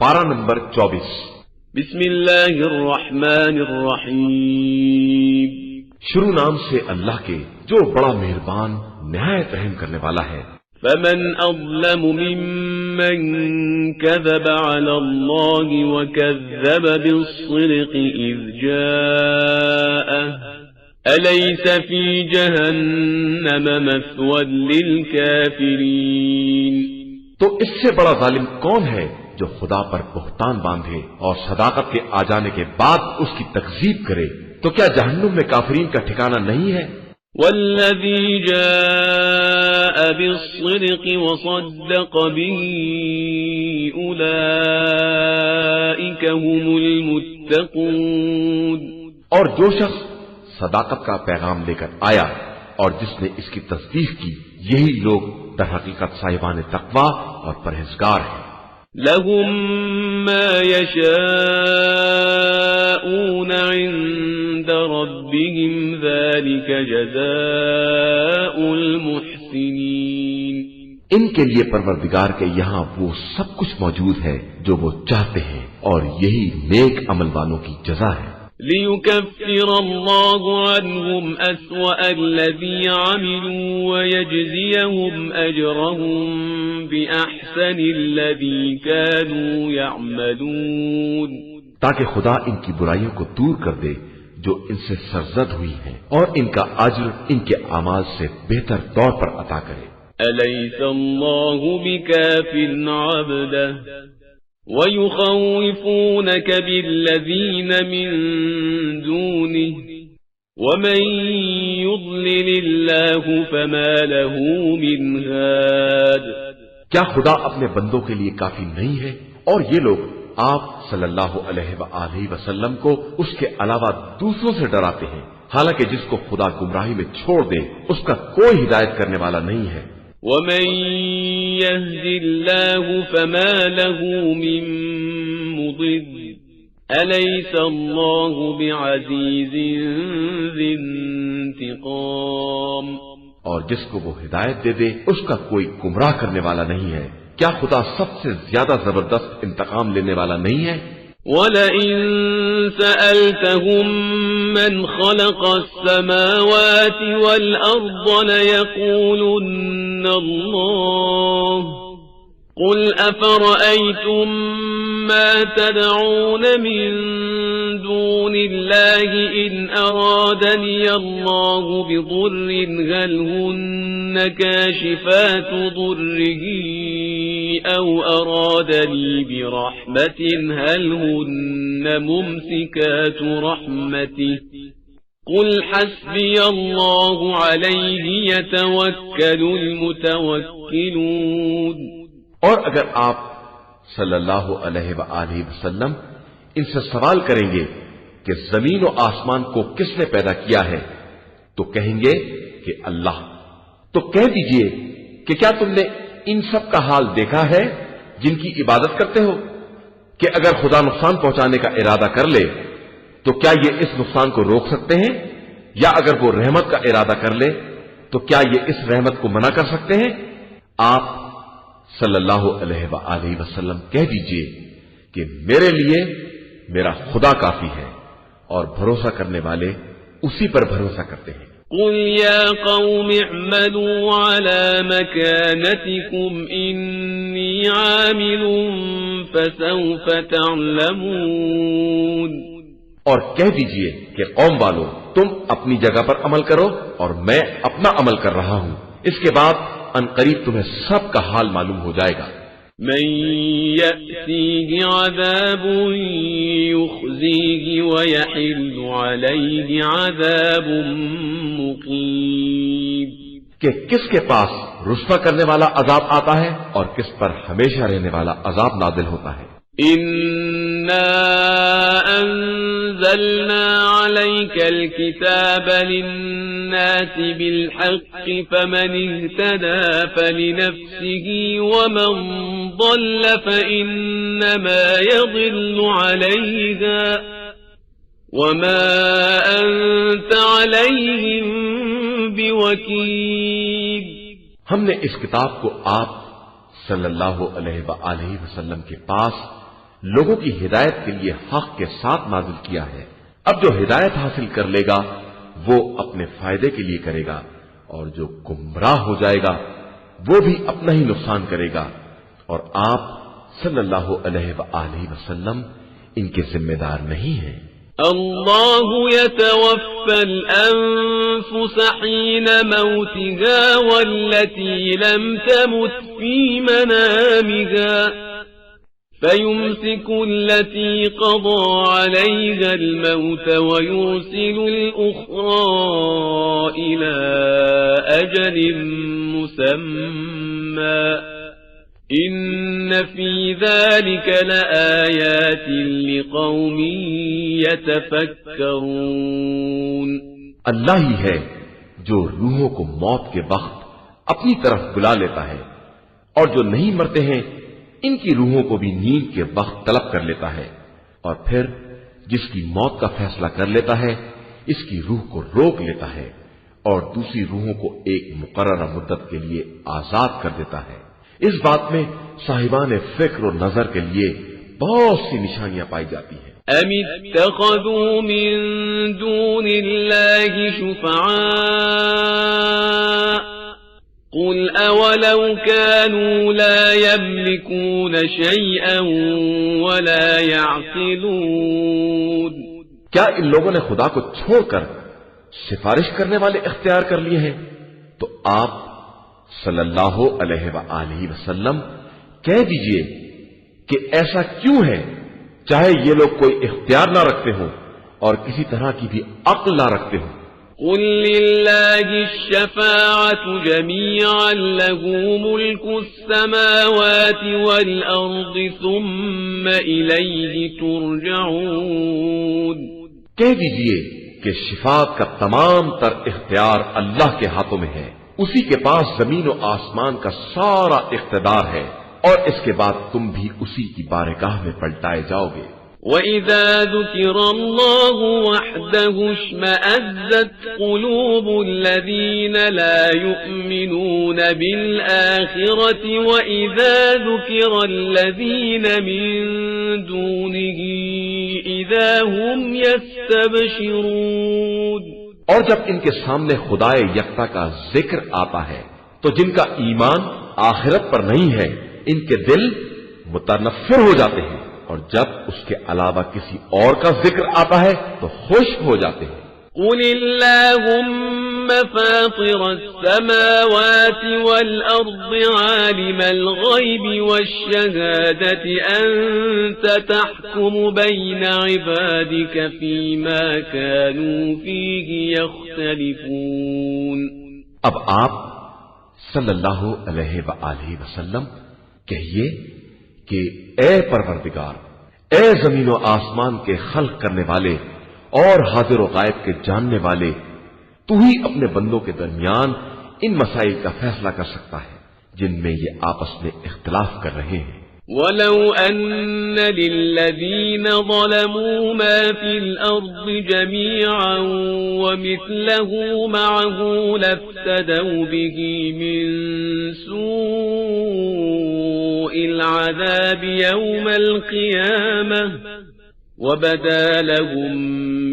پارہ نمبر 24۔ بسم اللہ الرحمن الرحیم۔ شروع نام سے اللہ کے جو بڑا مہربان نہایت رحم کرنے والا ہے۔ فمن اظلم ممن كذب على الله وكذب بالصدق اذ جاءه أليس في جهنم مثوى للكافرين۔ تو اس سے بڑا ظالم کون ہے جو خدا پر بہتان باندھے اور صداقت کے آ جانے کے بعد اس کی تکذیب کرے، تو کیا جہنم میں کافرین کا ٹھکانہ نہیں ہے؟ والذی جاء بالصدق وصدق به اولئک هم المتقون۔ اور جو شخص صداقت کا پیغام لے کر آیا اور جس نے اس کی تصدیق کی، یہی لوگ در حقیقت صاحبان تقوی اور پرہیزگار ہیں۔ لهم ما يشاءون عند ربهم ذلك جزاء المحسنين۔ ان کے لیے پروردگار کے یہاں وہ سب کچھ موجود ہے جو وہ چاہتے ہیں، اور یہی نیک عمل والوں کی جزا ہے۔ ليكفر الله عنهم أسوأ الذي عملوا ويجزيهم أجرهم بأحسن الذي كانوا يعملون۔ تاکہ خدا ان کی برائیوں کو دور کر دے جو ان سے سرزد ہوئی ہیں، اور ان کا اجر ان کے اعمال سے بہتر طور پر عطا کرے۔ أليس الله بكاف عبده وَيُخَوِّفُونَكَ بِالَّذِينَ مِن دُونِهِ وَمَن يُضْلِلِ اللَّهُ فَمَا لَهُ مِنْ هَادٍ۔ کیا خدا اپنے بندوں کے لیے کافی نہیں ہے؟ اور یہ لوگ آپ صلی اللہ علیہ وآلہ وسلم کو اس کے علاوہ دوسروں سے ڈراتے ہیں، حالانکہ جس کو خدا گمراہی میں چھوڑ دے اس کا کوئی ہدایت کرنے والا نہیں ہے۔ وَمَن يَهْدِ اللَّهُ فَمَا لَهُ مِن مُضِلٍّ أَلَيْسَ اللَّهُ بِعَزِيزٍ ذِي انتِقَامٍ۔ اور جس کو وہ ہدایت دے دے اس کا کوئی گمراہ کرنے والا نہیں ہے۔ کیا خدا سب سے زیادہ زبردست انتقام لینے والا نہیں ہے؟ وَلَئِن سَأَلْتَهُم مَّنْ خَلَقَ السَّمَاوَاتِ وَالْأَرْضَ لَيَقُولُنَّ اللَّهُ قُلْ أَفَرَأَيْتُم مَّا تَدْعُونَ مِن دُونِ اللَّهِ إِنْ أَرَادَنِيَ اللَّهُ بِضُرٍّ هَلْ هُنَّ كَاشِفَاتُ ضُرِّهِ أَوْ أَرَادَنِي بِرَحْمَةٍ هَلْ هُنَّ مُمْسِكَاتُ رَحْمَتِهِ قُلْ حَسْبِيَ اللَّهُ عَلَيْهِ يَتَوَكَّلُ الْمُتَوَكِّلُونَ۔ اور اگر آپ صلی اللہ علیہ وآلہ وسلم ان سے سوال کریں گے کہ زمین و آسمان کو کس نے پیدا کیا ہے، تو کہیں گے کہ اللہ۔ تو کہہ دیجئے کہ کیا تم نے ان سب کا حال دیکھا ہے جن کی عبادت کرتے ہو، کہ اگر خدا نقصان پہنچانے کا ارادہ کر لے تو کیا یہ اس نقصان کو روک سکتے ہیں، یا اگر وہ رحمت کا ارادہ کر لے تو کیا یہ اس رحمت کو منع کر سکتے ہیں؟ آپ صلی اللہ علیہ وآلہ وسلم کہہ دیجئے کہ میرے لیے میرا خدا کافی ہے، اور بھروسہ کرنے والے اسی پر بھروسہ کرتے ہیں۔ قُلْ يَا قَوْمِ اعْمَلُوا عَلَى مَكَانَتِكُمْ إِنِّي عَامِلٌ فَسَوْفَ تَعْلَمُونَ۔ اور کہہ دیجئے کہ قوم والو تم اپنی جگہ پر عمل کرو اور میں اپنا عمل کر رہا ہوں، اس کے بعد ان قریب تمہیں سب کا حال معلوم ہو جائے گا۔ من يأتيه عذاب يخزيه ويحل عليه عذاب مقيم۔ کہ کس کے پاس رسوا کرنے والا عذاب آتا ہے اور کس پر ہمیشہ رہنے والا عذاب نازل ہوتا ہے۔ إنا أنزلنا عليك الكتاب للناس بالحق فمن اهتدى فلنفسه ومن ضل فإنما يضل عليها وما أنت عليهم بوكيل۔ ہم نے اس کتاب کو آپ صلی اللہ علیہ وآلہ وسلم کے پاس لوگوں کی ہدایت کے لیے حق کے ساتھ نازل کیا ہے۔ اب جو ہدایت حاصل کر لے گا وہ اپنے فائدے کے لیے کرے گا، اور جو گمراہ ہو جائے گا وہ بھی اپنا ہی نقصان کرے گا، اور آپ صلی اللہ علیہ وآلہ وسلم ان کے ذمہ دار نہیں ہیں۔ اللہ يتوفى الأنفس حين موتها والتي لم تمت في منامها فيمسك التي قضى عليها الموت ويرسل الأخرى إلى أجل مسمى إن في ذلك لآيات لقوم يتفكرون۔ اللہ ہی ہے جو روحوں کو موت کے وقت اپنی طرف بلا لیتا ہے، اور جو نہیں مرتے ہیں ان کی روحوں کو بھی نیند کے وقت طلب کر لیتا ہے، اور پھر جس کی موت کا فیصلہ کر لیتا ہے اس کی روح کو روک لیتا ہے، اور دوسری روحوں کو ایک مقررہ مدت کے لیے آزاد کر دیتا ہے۔ اس بات میں صاحبان فکر و نظر کے لیے بہت سی نشانیاں پائی جاتی ہیں۔ ام اتخذوا من دون اللہ شفعاء قل اولو كانوا لا يملكون شيئا ولا يعقلون۔ کیا ان لوگوں نے خدا کو چھوڑ کر سفارش کرنے والے اختیار کر لیے ہیں؟ تو آپ صلی اللہ علیہ وآلہ وسلم کہہ دیجئے کہ ایسا کیوں ہے، چاہے یہ لوگ کوئی اختیار نہ رکھتے ہوں اور کسی طرح کی بھی عقل نہ رکھتے ہوں۔ قل للہ الشفاعة جميعا له ملك السماوات والأرض ثم إليه ترجعون۔ کہہ دیجئے کہ شفاعت کا تمام تر اختیار اللہ کے ہاتھوں میں ہے، اسی کے پاس زمین و آسمان کا سارا اقتدار ہے، اور اس کے بعد تم بھی اسی کی بارگاہ میں پلٹائے جاؤ گے۔ وَإِذَا ذُكِرَ اللَّهُ وَحْدَهُ اشْمَأَزَّتْ قُلُوبُ الَّذِينَ لَا يُؤْمِنُونَ بِالْآخِرَةِ وَإِذَا ذُكِرَ الَّذِينَ مِن دُونِهِ إِذَا هُمْ يَسْتَبْشِرُونَ۔ اور جب ان کے سامنے خدائے یکتا کا ذکر آتا ہے تو جن کا ایمان آخرت پر نہیں ہے ان کے دل متنفر ہو جاتے ہیں، اور جب اس کے علاوہ کسی اور کا ذکر آتا ہے تو خوش ہو جاتے ہیں۔ قل اللهم فاطر السماوات والأرض عالم الغيب والشهادة أنت تحكم بين عبادك فيما كانوا فيه يختلفون۔ اب آپ صلی اللہ علیہ وآلہ وسلم کہیے کہ اے پروردگار، اے زمین و آسمان کے خلق کرنے والے اور حاضر و غائب کے جاننے والے، تو ہی اپنے بندوں کے درمیان ان مسائل کا فیصلہ کر سکتا ہے جن میں یہ آپس میں اختلاف کر رہے ہیں۔ وَلَوْ أَنَّ لِلَّذِينَ ظَلَمُوا مَا فِي الْأَرْضِ جَمِيعًا وَمِثْلَهُ مَعَهُ لَافْتَدَوْا بِهِ مِنْ سُوءِ الْعَذَابِ يَوْمَ الْقِيَامَةِ وَبَدَا لَهُم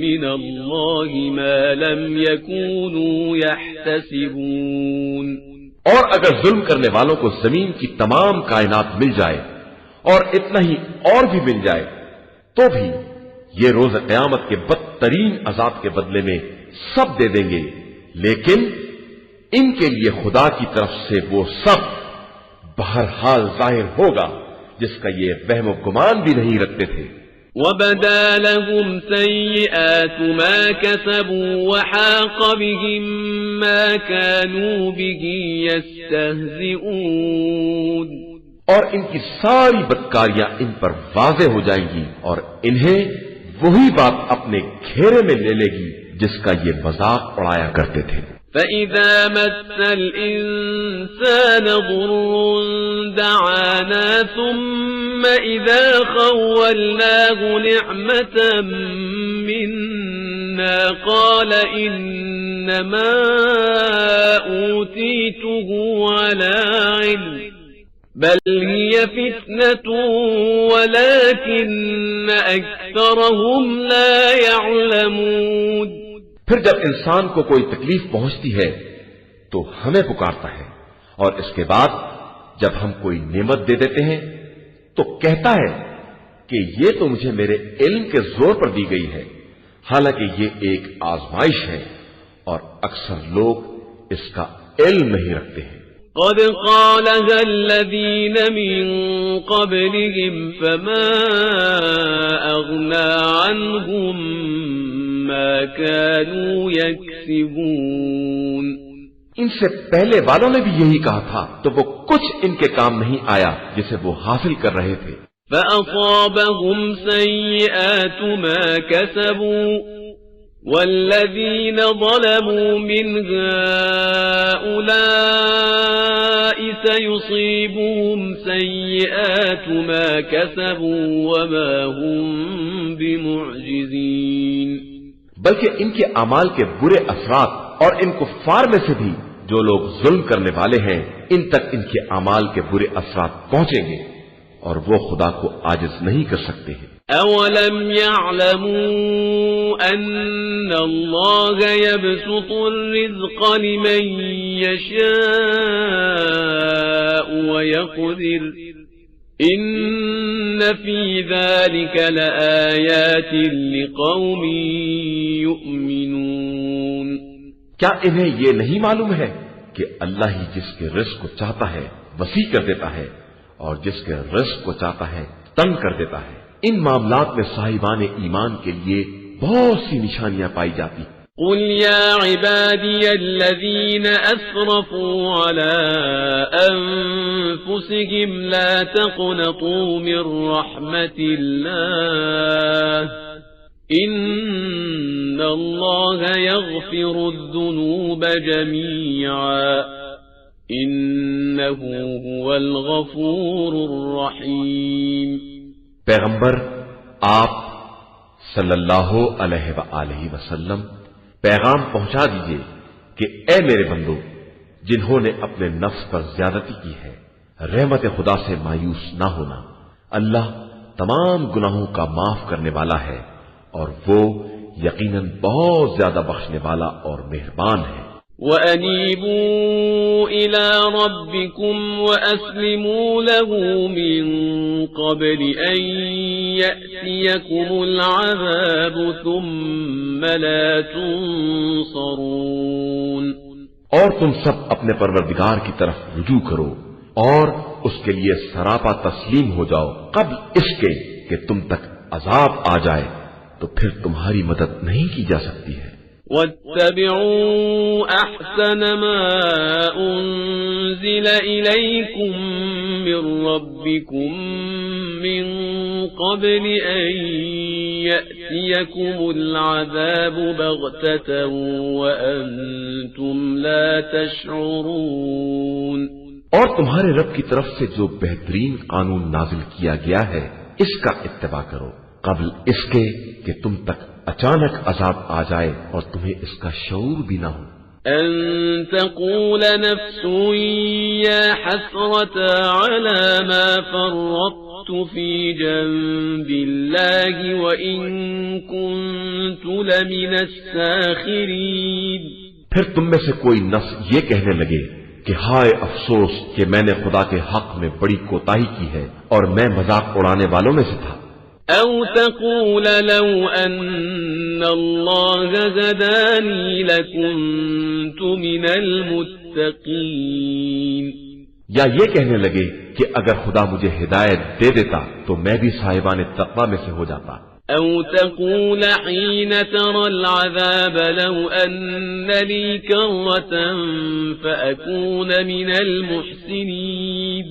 مِّنَ اللَّهِ مَا لَمْ يَكُونُوا يَحْتَسِبُونَ۔ اور اگر ظلم کرنے والوں کو زمین کی تمام کائنات مل جائے اور اتنا ہی اور بھی مل جائے تو بھی یہ روز قیامت کے بدترین عذاب کے بدلے میں سب دے دیں گے، لیکن ان کے لیے خدا کی طرف سے وہ سب بہرحال ظاہر ہوگا جس کا یہ وہم و گمان بھی نہیں رکھتے تھے۔ وَبَدَا لَهُمْ سَيِّئَاتُ مَا كَسَبُوا وَحَاقَ بِهِم مَّا كَانُوا بِهِ يَسْتَهْزِئُونَ۔ اور ان کی ساری بدکاریاں ان پر واضح ہو جائیں گی اور انہیں وہی بات اپنے گھیرے میں لے لے گی جس کا یہ مذاق اڑایا کرتے تھے۔ فَإِذَا مَسَّ الْإِنسَانَ ضُرٌّ دَعَانَا ثُمَّ إِذَا خَوَّلْنَاهُ نِعْمَةً مِنَّا قَالَ إِنَّمَا أُوتِيتُهُ عَلَى عِلْمٍ بل هي فتنة ولكن أكثرهم لا يعلمون. پھر جب انسان کو کوئی تکلیف پہنچتی ہے تو ہمیں پکارتا ہے، اور اس کے بعد جب ہم کوئی نعمت دے دیتے ہیں تو کہتا ہے کہ یہ تو مجھے میرے علم کے زور پر دی گئی ہے، حالانکہ یہ ایک آزمائش ہے اور اکثر لوگ اس کا علم نہیں رکھتے ہیں. قد قالها الذين من قبلهم فما أغنى عنهم ما كانوا يكسبون. ان سے پہلے والوں نے بھی یہی کہا تھا تو وہ کچھ ان کے کام نہیں آیا جسے وہ حاصل کر رہے تھے. فأصابهم سيئات ما كسبوا والذين ظلموا من هؤلاء سيصيبهم سيئات ما كسبوا وما هم بمعجزين. بلکہ ان کے اعمال کے برے اثرات اور ان کفار میں سے بھی جو لوگ ظلم کرنے والے ہیں ان تک ان کے اعمال کے برے اثرات پہنچیں گے اور وہ خدا کو عاجز نہیں کر سکتے ہیں. اولم يعلموا ان الله يبسط الرزق لمن يشاء ويقدر ان في ذلك لآيات لقوم يؤمنون. کیا انہیں یہ نہیں معلوم ہے کہ اللہ ہی جس کے رزق کو چاہتا ہے وسیع کر دیتا ہے اور جس کے رزق کو چاہتا ہے تنگ کر دیتا ہے؟ ان معاملات میں صاحبان ایمان کے لیے بہت سی نشانیاں پائی جاتی. قل يا عبادي الذين أسرفوا على أنفسهم لا تقنطوا من رحمة الله إن الله يغفر الذنوب جميعا إنه هو الغفور الرحيم. پیغمبر آپ صلی اللہ علیہ وآلہ وسلم پیغام پہنچا دیجئے کہ اے میرے بندو جنہوں نے اپنے نفس پر زیادتی کی ہے رحمت خدا سے مایوس نہ ہونا. اللہ تمام گناہوں کا معاف کرنے والا ہے اور وہ یقیناً بہت زیادہ بخشنے والا اور مہربان ہے. وَأَنِيبُوا إِلَى رَبِّكُمْ وَأَسْلِمُوا لَهُ مِن قَبْلِ أَن يَأْتِيَكُمُ الْعَذَابُ ثُمَّ لَا تُنصَرُونَ. اور تم سب اپنے پروردگار کی طرف رجوع کرو اور اس کے لیے سراپا تسلیم ہو جاؤ قبل اس کے کہ تم تک عذاب آ جائے تو پھر تمہاری مدد نہیں کی جا سکتی ہے. واتبعوا أحسن ما أنزل إليكم من ربكم من قبل أن يأتيكم العذاب بغتة وأنتم لا تشعرون. اور تمہارے رب کی طرف سے جو بہترین قانون نازل کیا گیا ہے اس کا اتباع کرو قبل اس کے کہ تم تک اچانک عذاب آ جائے اور تمہیں اس کا شعور بھی نہ ہو. ان تقول نفس يا حسرة على ما فرطت في جنب الله وإن كنت لمن الساخرين. پھر تم میں سے کوئی نفس یہ کہنے لگے کہ ہائے افسوس کہ میں نے خدا کے حق میں بڑی کوتاہی کی ہے اور میں مذاق اڑانے والوں میں سے تھا. او تقول لو ان الله هداني لكنت من المتقين. یا یہ کہنے لگے کہ اگر خدا مجھے ہدایت دے دیتا تو میں بھی صاحبان تقوی میں سے ہو جاتا. او تقول حين ترى العذاب لو ان لي كرة فأكون من المحسنين.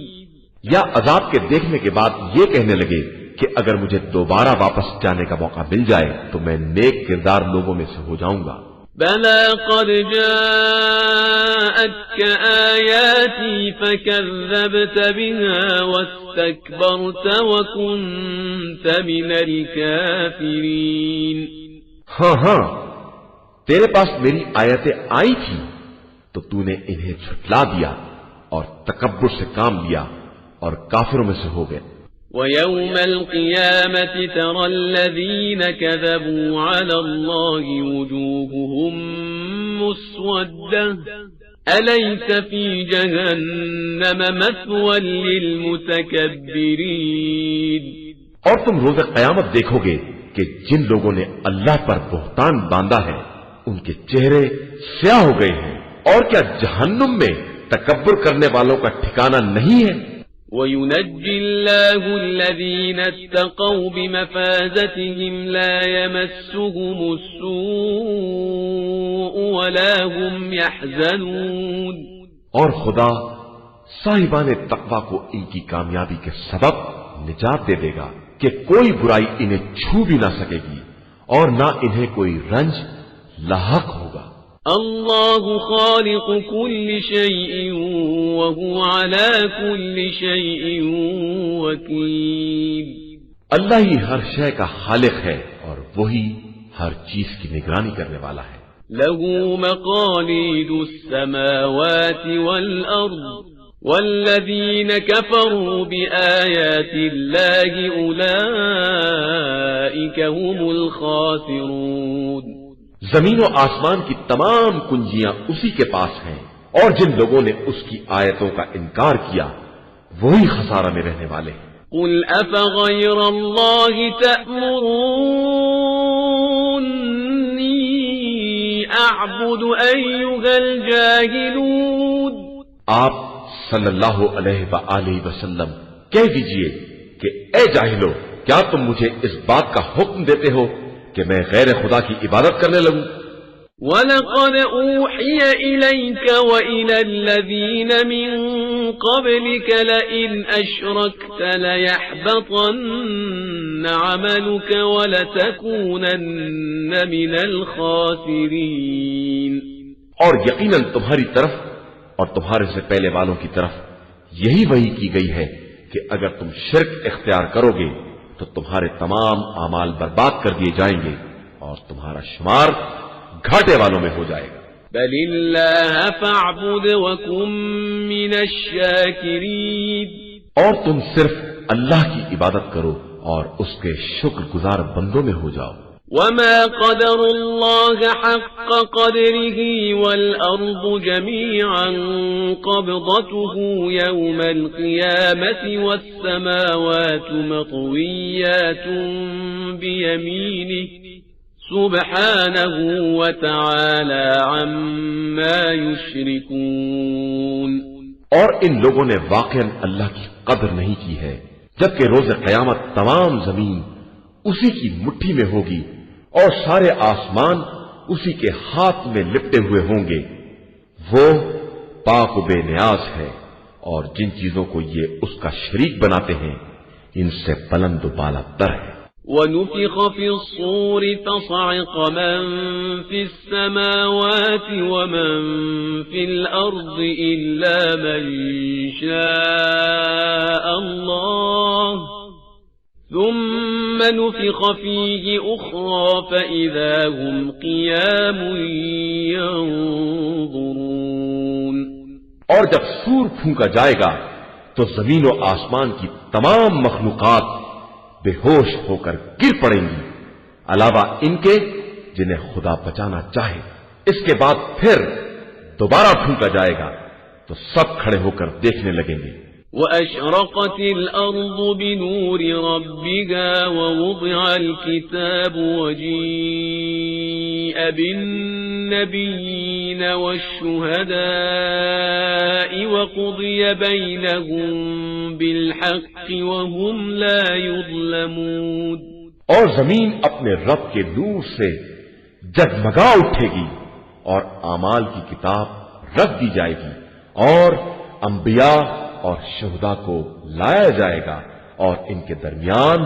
یا عذاب کے دیکھنے کے بعد یہ کہنے لگے کہ اگر مجھے دوبارہ واپس جانے کا موقع مل جائے تو میں نیک کردار لوگوں میں سے ہو جاؤں گا. بلى قد جاءتك آياتي فكذبت بها واستكبرت وكنت من الكافرين. ہاں تیرے پاس میری آیتیں آئی تھی تو تو نے انہیں جھٹلا دیا اور تکبر سے کام لیا اور کافروں میں سے ہو گئے۔ وَيَوْمَ الْقِيَامَةِ تَرَى الَّذِينَ كَذَبُوا عَلَى اللَّهِ وُجُوهُهُمْ مُسْوَدَّةٌ أَلَيْسَ فِي جَهَنَّمَ مَثْوًى لِلْمُتَكَبِّرِينَ۔ اور تم روز قیامت دیکھو گے کہ جن لوگوں نے اللہ پر بہتان باندھا ہے ان کے چہرے سیاہ ہو گئے ہیں، اور کیا جہنم میں تکبر کرنے والوں کا ٹھکانہ نہیں ہے؟ وَيُنَجِّي اللَّهُ الَّذِينَ اتَّقَوْا بِمَفَازَتِهِمْ لَا يَمَسُّهُمُ السُّوءُ وَلَا هُمْ يَحْزَنُونَ۔ اور خدا صاحبان تقوی کو ان کی کامیابی کے سبب نجات دے دے گا کہ کوئی برائی انہیں چھو بھی نہ سکے گی اور نہ انہیں کوئی رنج لاحق ہوگا۔ اللہ خالق كل شيء وهو على كل شيء وكيل۔ اللہ ہی ہر شے کا خالق ہے اور وہی ہر چیز کی نگرانی کرنے والا ہے۔ له مقاليد السماوات والأرض والذين كفروا بآيات الله أولئك هم الخاسرون۔ زمین و آسمان کی تمام کنجیاں اسی کے پاس ہیں، اور جن لوگوں نے اس کی آیتوں کا انکار کیا وہی خسارہ میں رہنے والے ہیں۔ قل أفغير الله تأمروني أعبد أيها الجاهلون۔ آپ صلی اللہ علیہ وآلہ وسلم کہہ دیجئے کہ اے جاہلو، کیا تم مجھے اس بات کا حکم دیتے ہو کہ میں غیر خدا کی عبادت کرنے لگوں؟ وَلَقَدْ أُوحِيَ إِلَيْكَ وَإِلَى الَّذِينَ مِن قَبْلِكَ لَئِنْ أَشْرَكْتَ لَيَحْبَطَنَّ عَمَلُكَ وَلَتَكُونَنَّ مِنَ الْخَاسِرِينَ۔ اور یقیناً تمہاری طرف اور تمہارے سے پہلے والوں کی طرف یہی وحی کی گئی ہے کہ اگر تم شرک اختیار کرو گے تو تمہارے تمام اعمال برباد کر دیے جائیں گے اور تمہارا شمار گھاٹے والوں میں ہو جائے گا۔ بل اللہ فاعبد وکن من الشاکرین۔ اور تم صرف اللہ کی عبادت کرو اور اس کے شکر گزار بندوں میں ہو جاؤ۔ وما قدر اللہ حق قدره والأرض جميعا قبضته يوم القيامة والسماوات مطويات بيمينه سبحانه وتعالى عما يشركون۔ اور ان لوگوں نے واقعا اللہ کی قدر نہیں کی ہے، جبکہ روز قیامت تمام زمین اسی کی مٹھی میں ہوگی اور سارے آسمان اسی کے ہاتھ میں لپٹے ہوئے ہوں گے۔ وہ پاک و بے نیاز ہے، اور جن چیزوں کو یہ اس کا شریک بناتے ہیں ان سے بلند و بالا تر ہے۔ وَنُفِخَ فِي الصُّورِ فَصَعِقَ مَن فِي السَّمَاوَاتِ وَمَن فِي الْأَرْضِ إِلَّا مَن شَاءَ اللَّهُ ثُمَّ نُفِخَ فِيهِ أُخْرَى فَإِذَا هُمْ قِيَامٌ يَنظُرُونَ۔ اور جب سور پھونکا جائے گا تو زمین و آسمان کی تمام مخلوقات بے ہوش ہو کر گر پڑیں گی، علاوہ ان کے جنہیں خدا بچانا چاہے۔ اس کے بعد پھر دوبارہ پھونکا جائے گا تو سب کھڑے ہو کر دیکھنے لگیں گے۔ وَأَشْرَقَتِ الْأَرْضُ بِنُورِ رَبِّهَا وَوُضِعَ الْكِتَابُ وَجِيءَ بِالنَّبِيِّينَ وَالشُّهَدَاءِ وَقُضِيَ بَيْنَهُم بِالْحَقِّ وَهُمْ لَا يُظْلَمُونَ۔ اور زمین اپنے رب کے نور سے جگمگا اٹھے گی اور اعمال کی کتاب رکھ دی جائے گی اور انبیاء اور شہداء کو لایا جائے گا اور ان کے درمیان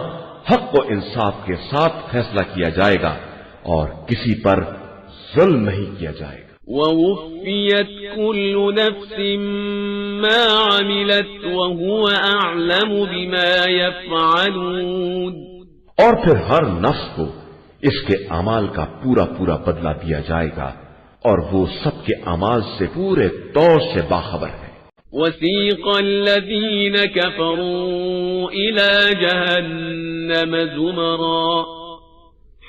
حق و انصاف کے ساتھ فیصلہ کیا جائے گا اور کسی پر ظلم نہیں کیا جائے گا۔ وَوُفِّيَتْ كُلُّ نَفْسٍ مَّا عَمِلَتْ وَهُوَ أَعْلَمُ بِمَا يَفْعَلُونَ۔ اور پھر ہر نفس کو اس کے اعمال کا پورا پورا بدلہ دیا جائے گا اور وہ سب کے اعمال سے پورے طور سے باخبر ہے۔ وسيق الذين كفروا إلى جهنم زمرا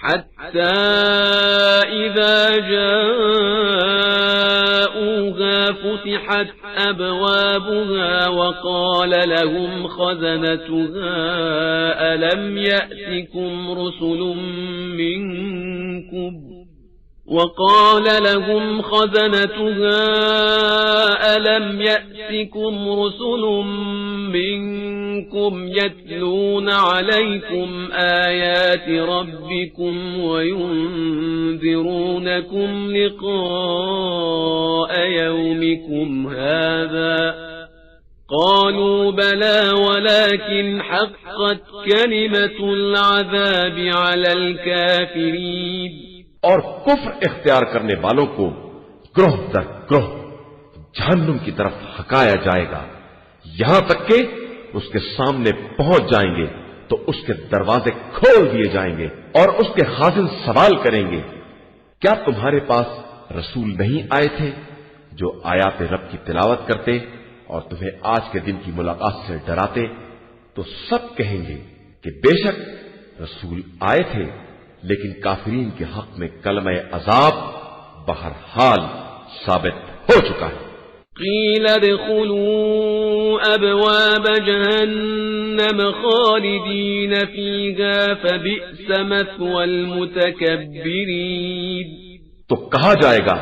حتى إذا جاءوها فتحت أبوابها وقال لهم خزنتها ألم يأتكم رسل منكم يتلون عليكم آيات ربكم وينذرونكم لقاء يومكم هذا قالوا بلى ولكن حقت كلمة العذاب على الكافرين. اور کفر اختیار کرنے والوں کو گروہ در گروہ جہنم کی طرف ہکایا جائے گا، یہاں تک کہ اس کے سامنے پہنچ جائیں گے تو اس کے دروازے کھول دیے جائیں گے اور اس کے خازن سوال کریں گے، کیا تمہارے پاس رسول نہیں آئے تھے جو آیات رب کی تلاوت کرتے اور تمہیں آج کے دن کی ملاقات سے ڈراتے؟ تو سب کہیں گے کہ بے شک رسول آئے تھے، لیکن کافرین کے حق میں کلمہ عذاب بہرحال ثابت ہو چکا ہے. قیل ادخلوا ابواب جہنم خالدین فیہا فبئس مثوى المتکبرین. تو کہا جائے گا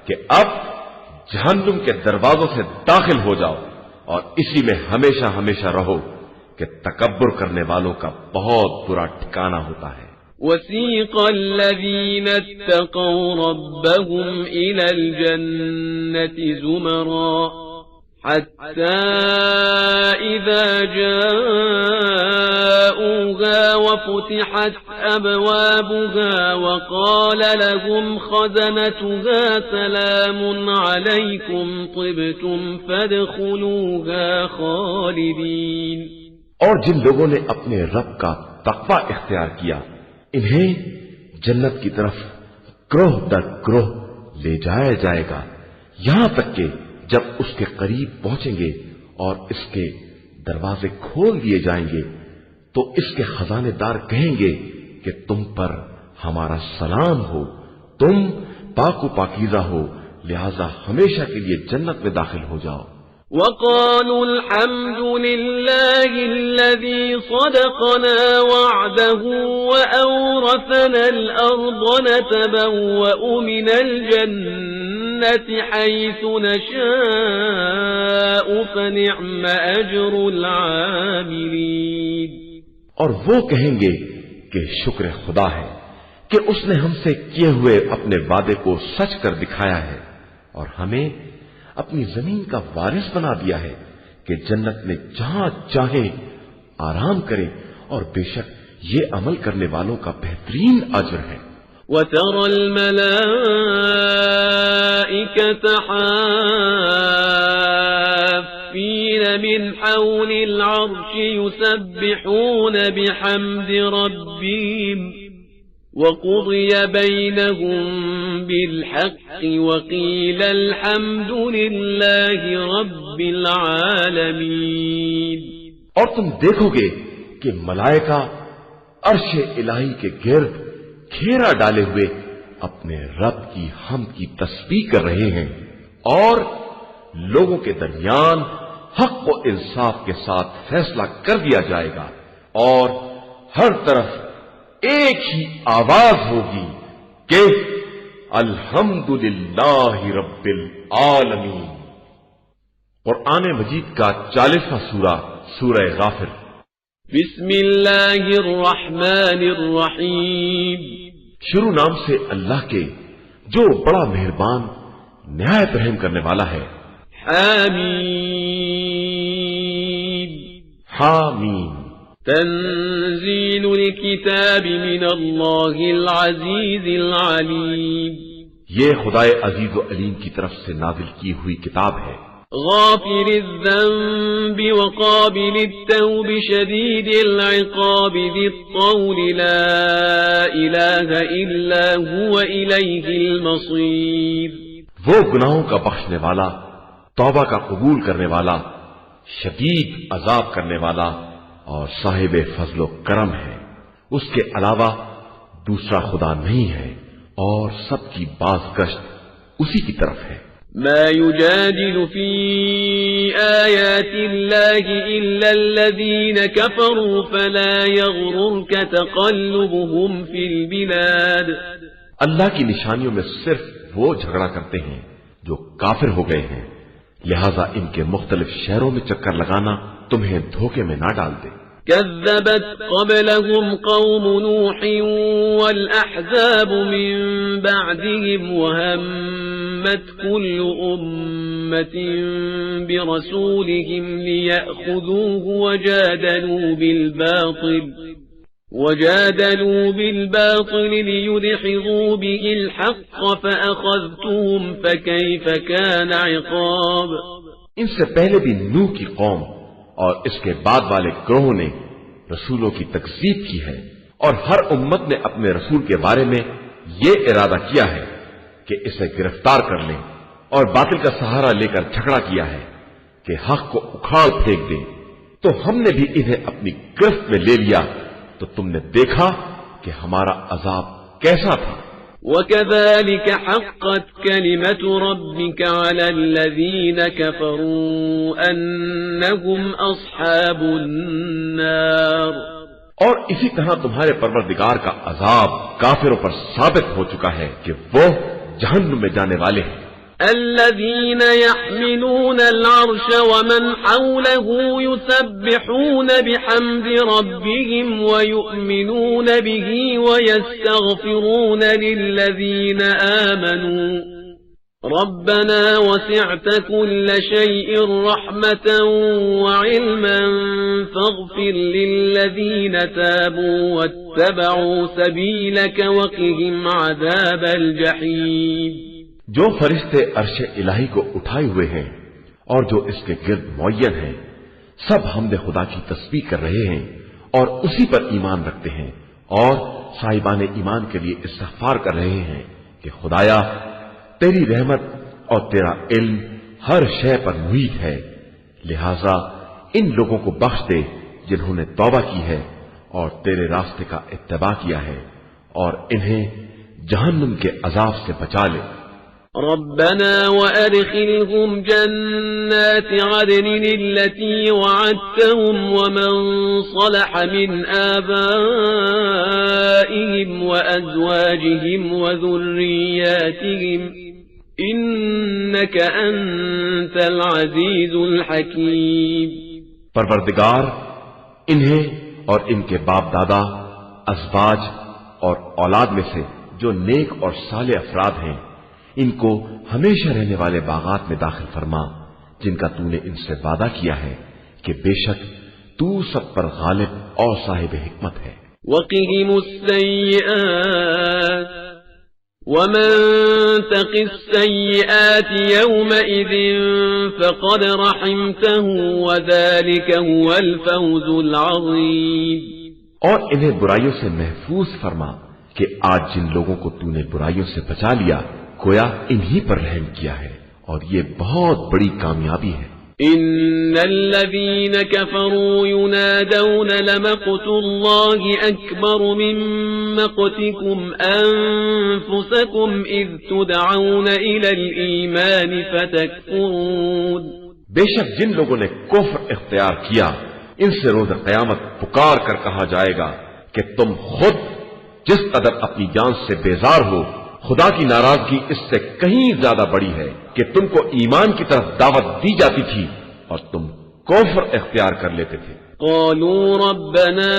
کہ اب جہنم کے دروازوں سے داخل ہو جاؤ اور اسی میں ہمیشہ ہمیشہ رہو کہ تکبر کرنے والوں کا بہت برا ٹھکانہ ہوتا ہے. وسيق الذين اتقوا ربهم إلى الجنة زمرا حتى إذا جاءوها وفتحت أبوابها وقال لهم خزنتها سلام عليكم طبتم فادخلوها خالدين. اور جن لوگوں نے اپنے رب کا تقوی اختیار کیا انہیں جنت کی طرف گروہ در گروہ لے جایا جائے گا، یہاں تک کہ جب اس کے قریب پہنچیں گے اور اس کے دروازے کھول دیے جائیں گے تو اس کے خزانے دار کہیں گے کہ تم پر ہمارا سلام ہو، تم پاک و پاکیزہ ہو، لہذا ہمیشہ کے لیے جنت میں داخل ہو جاؤ. وقالوا الحمد لله الذي صدقنا وعده وأورثنا الأرض نتبوأ من الجنة حيث نشاء فنعم أجر العاملين. اور وہ کہیں گے کہ شکر خدا ہے کہ اس نے ہم سے کیے ہوئے اپنے وعدے کو سچ کر دکھایا ہے اور ہمیں اپنی زمین کا وارث بنا دیا ہے کہ جنت میں جہاں چاہیں آرام کریں، اور بے شک یہ عمل کرنے والوں کا بہترین اجر ہے. وَتَرَى الْمَلَائِكَةَ حَافِّينَ مِنْ حَوْلِ الْعَرْشِ يُسَبِّحُونَ بِحَمْدِ رَبِّهِمْ وَقُضِيَ بَيْنَهُمْ بِالْحَقِّ وَقِيلَ الْحَمْدُ لِلَّهِ رَبِّ الْعَالَمِينَ. اور تم دیکھو گے کہ ملائکہ عرش الہی کے گرد گھیرا ڈالے ہوئے اپنے رب کی حمد کی تسبیح کر رہے ہیں، اور لوگوں کے درمیان حق و انصاف کے ساتھ فیصلہ کر دیا جائے گا، اور ہر طرف ایک ہی آواز ہوگی کہ الحمدللہ رب العالمین. قرآن مجید کا 40واں سورہ سورہ غافر. بسم اللہ الرحمن الرحیم. شروع نام سے اللہ کے جو بڑا مہربان نہایت رحم کرنے والا ہے. حامیم. حامیم. تنزیل الكتاب من اللہ العزیز العلیم. یہ خدائے عزیز و علیم کی طرف سے نازل کی ہوئی کتاب ہے. غافر الذنب وقابل التوب شدید العقاب ذی الطول لا الہ الا هو الیہ المصیر. وہ گناہوں کا بخشنے والا، توبہ کا قبول کرنے والا، شدید عذاب کرنے والا اور صاحب فضل و کرم ہے، اس کے علاوہ دوسرا خدا نہیں ہے، اور سب کی بازگشت اسی کی طرف ہے۔ ما يجادل في آيات الله إلا الذين كفروا فلا يغررك تقلبهم في البلاد۔ اللہ کی نشانیوں میں صرف وہ جھگڑا کرتے ہیں جو کافر ہو گئے ہیں، لہذا ان کے مختلف شہروں میں چکر لگانا تمہیں دھوکے میں نہ ڈال دے۔ كذبت قبلهم قوم نوح والأحزاب من بعدهم وهمت كل أمة برسولهم ليأخذوه وجادلوا بالباطل ليدحضوا به الحق فأخذتهم فكيف كان عقاب۔ ان سے پہلے بھی نوح کی قوم اور اس کے بعد والے گروہوں نے رسولوں کی تکذیب کی ہے، اور ہر امت نے اپنے رسول کے بارے میں یہ ارادہ کیا ہے کہ اسے گرفتار کر لیں، اور باطل کا سہارا لے کر جھگڑا کیا ہے کہ حق کو اکھاڑ پھینک دیں، تو ہم نے بھی انہیں اپنی گرفت میں لے لیا، تو تم نے دیکھا کہ ہمارا عذاب کیسا تھا۔ وَكَذَلِكَ حَقَّتْ كَلِمَةُ رَبِّكَ عَلَى الَّذِينَ كَفَرُوا أَنَّهُمْ أَصْحَابُ النَّارِ۔ اور اسی طرح تمہارے پروردگار کا عذاب کافروں پر ثابت ہو چکا ہے کہ وہ جہنم میں جانے والے ہیں۔ الذين يحملون العرش ومن حوله يسبحون بحمد ربهم ويؤمنون به ويستغفرون للذين آمنوا ربنا وسعت كل شيء رحمة وعلما فاغفر للذين تابوا واتبعوا سبيلك وقهم عذاب الجحيم۔ جو فرشتے عرش الہی کو اٹھائے ہوئے ہیں اور جو اس کے گرد معین ہیں، سب حمد خدا کی تسبیح کر رہے ہیں اور اسی پر ایمان رکھتے ہیں، اور صاحبان ایمان کے لیے استغفار کر رہے ہیں کہ خدایا تیری رحمت اور تیرا علم ہر شے پر محیط ہے، لہذا ان لوگوں کو بخش دے جنہوں نے توبہ کی ہے اور تیرے راستے کا اتباع کیا ہے، اور انہیں جہنم کے عذاب سے بچا لے۔ ربنا وأدخلهم جنات عدن التي وعدتهم ومن صلح من آبائهم وأزواجهم وذرياتهم إنك أنت العزيز الحكيم۔ پروردگار انہیں اور ان کے باپ دادا، ازواج اور اولاد میں سے جو نیک اور صالح افراد ہیں، ان کو ہمیشہ رہنے والے باغات میں داخل فرما جن کا تو نے ان سے وعدہ کیا ہے کہ بے شک تو سب پر غالب اور صاحب حکمت ہے۔ وقهم السيئات ومن تق السيئات يومئذ فقد رحمته وذلك هو الفوز العظيم۔ اور انہیں برائیوں سے محفوظ فرما کہ آج جن لوگوں کو تو نے برائیوں سے بچا لیا گویا انہی پر رحم کیا ہے، اور یہ بہت بڑی کامیابی ہے۔ ان الذين كفروا ينادون لمقت الله اكبر من مقتكم انفسكم اذ تدعون الى الايمان فتكفرون۔ بے شک جن لوگوں نے کفر اختیار کیا ان سے روز قیامت پکار کر کہا جائے گا کہ تم خود جس قدر اپنی جان سے بیزار ہو، خدا کی ناراضگی اس سے کہیں زیادہ بڑی ہے کہ تم کو ایمان کی طرف دعوت دی جاتی تھی اور تم کفر اختیار کر لیتے تھے۔ قالوا ربنا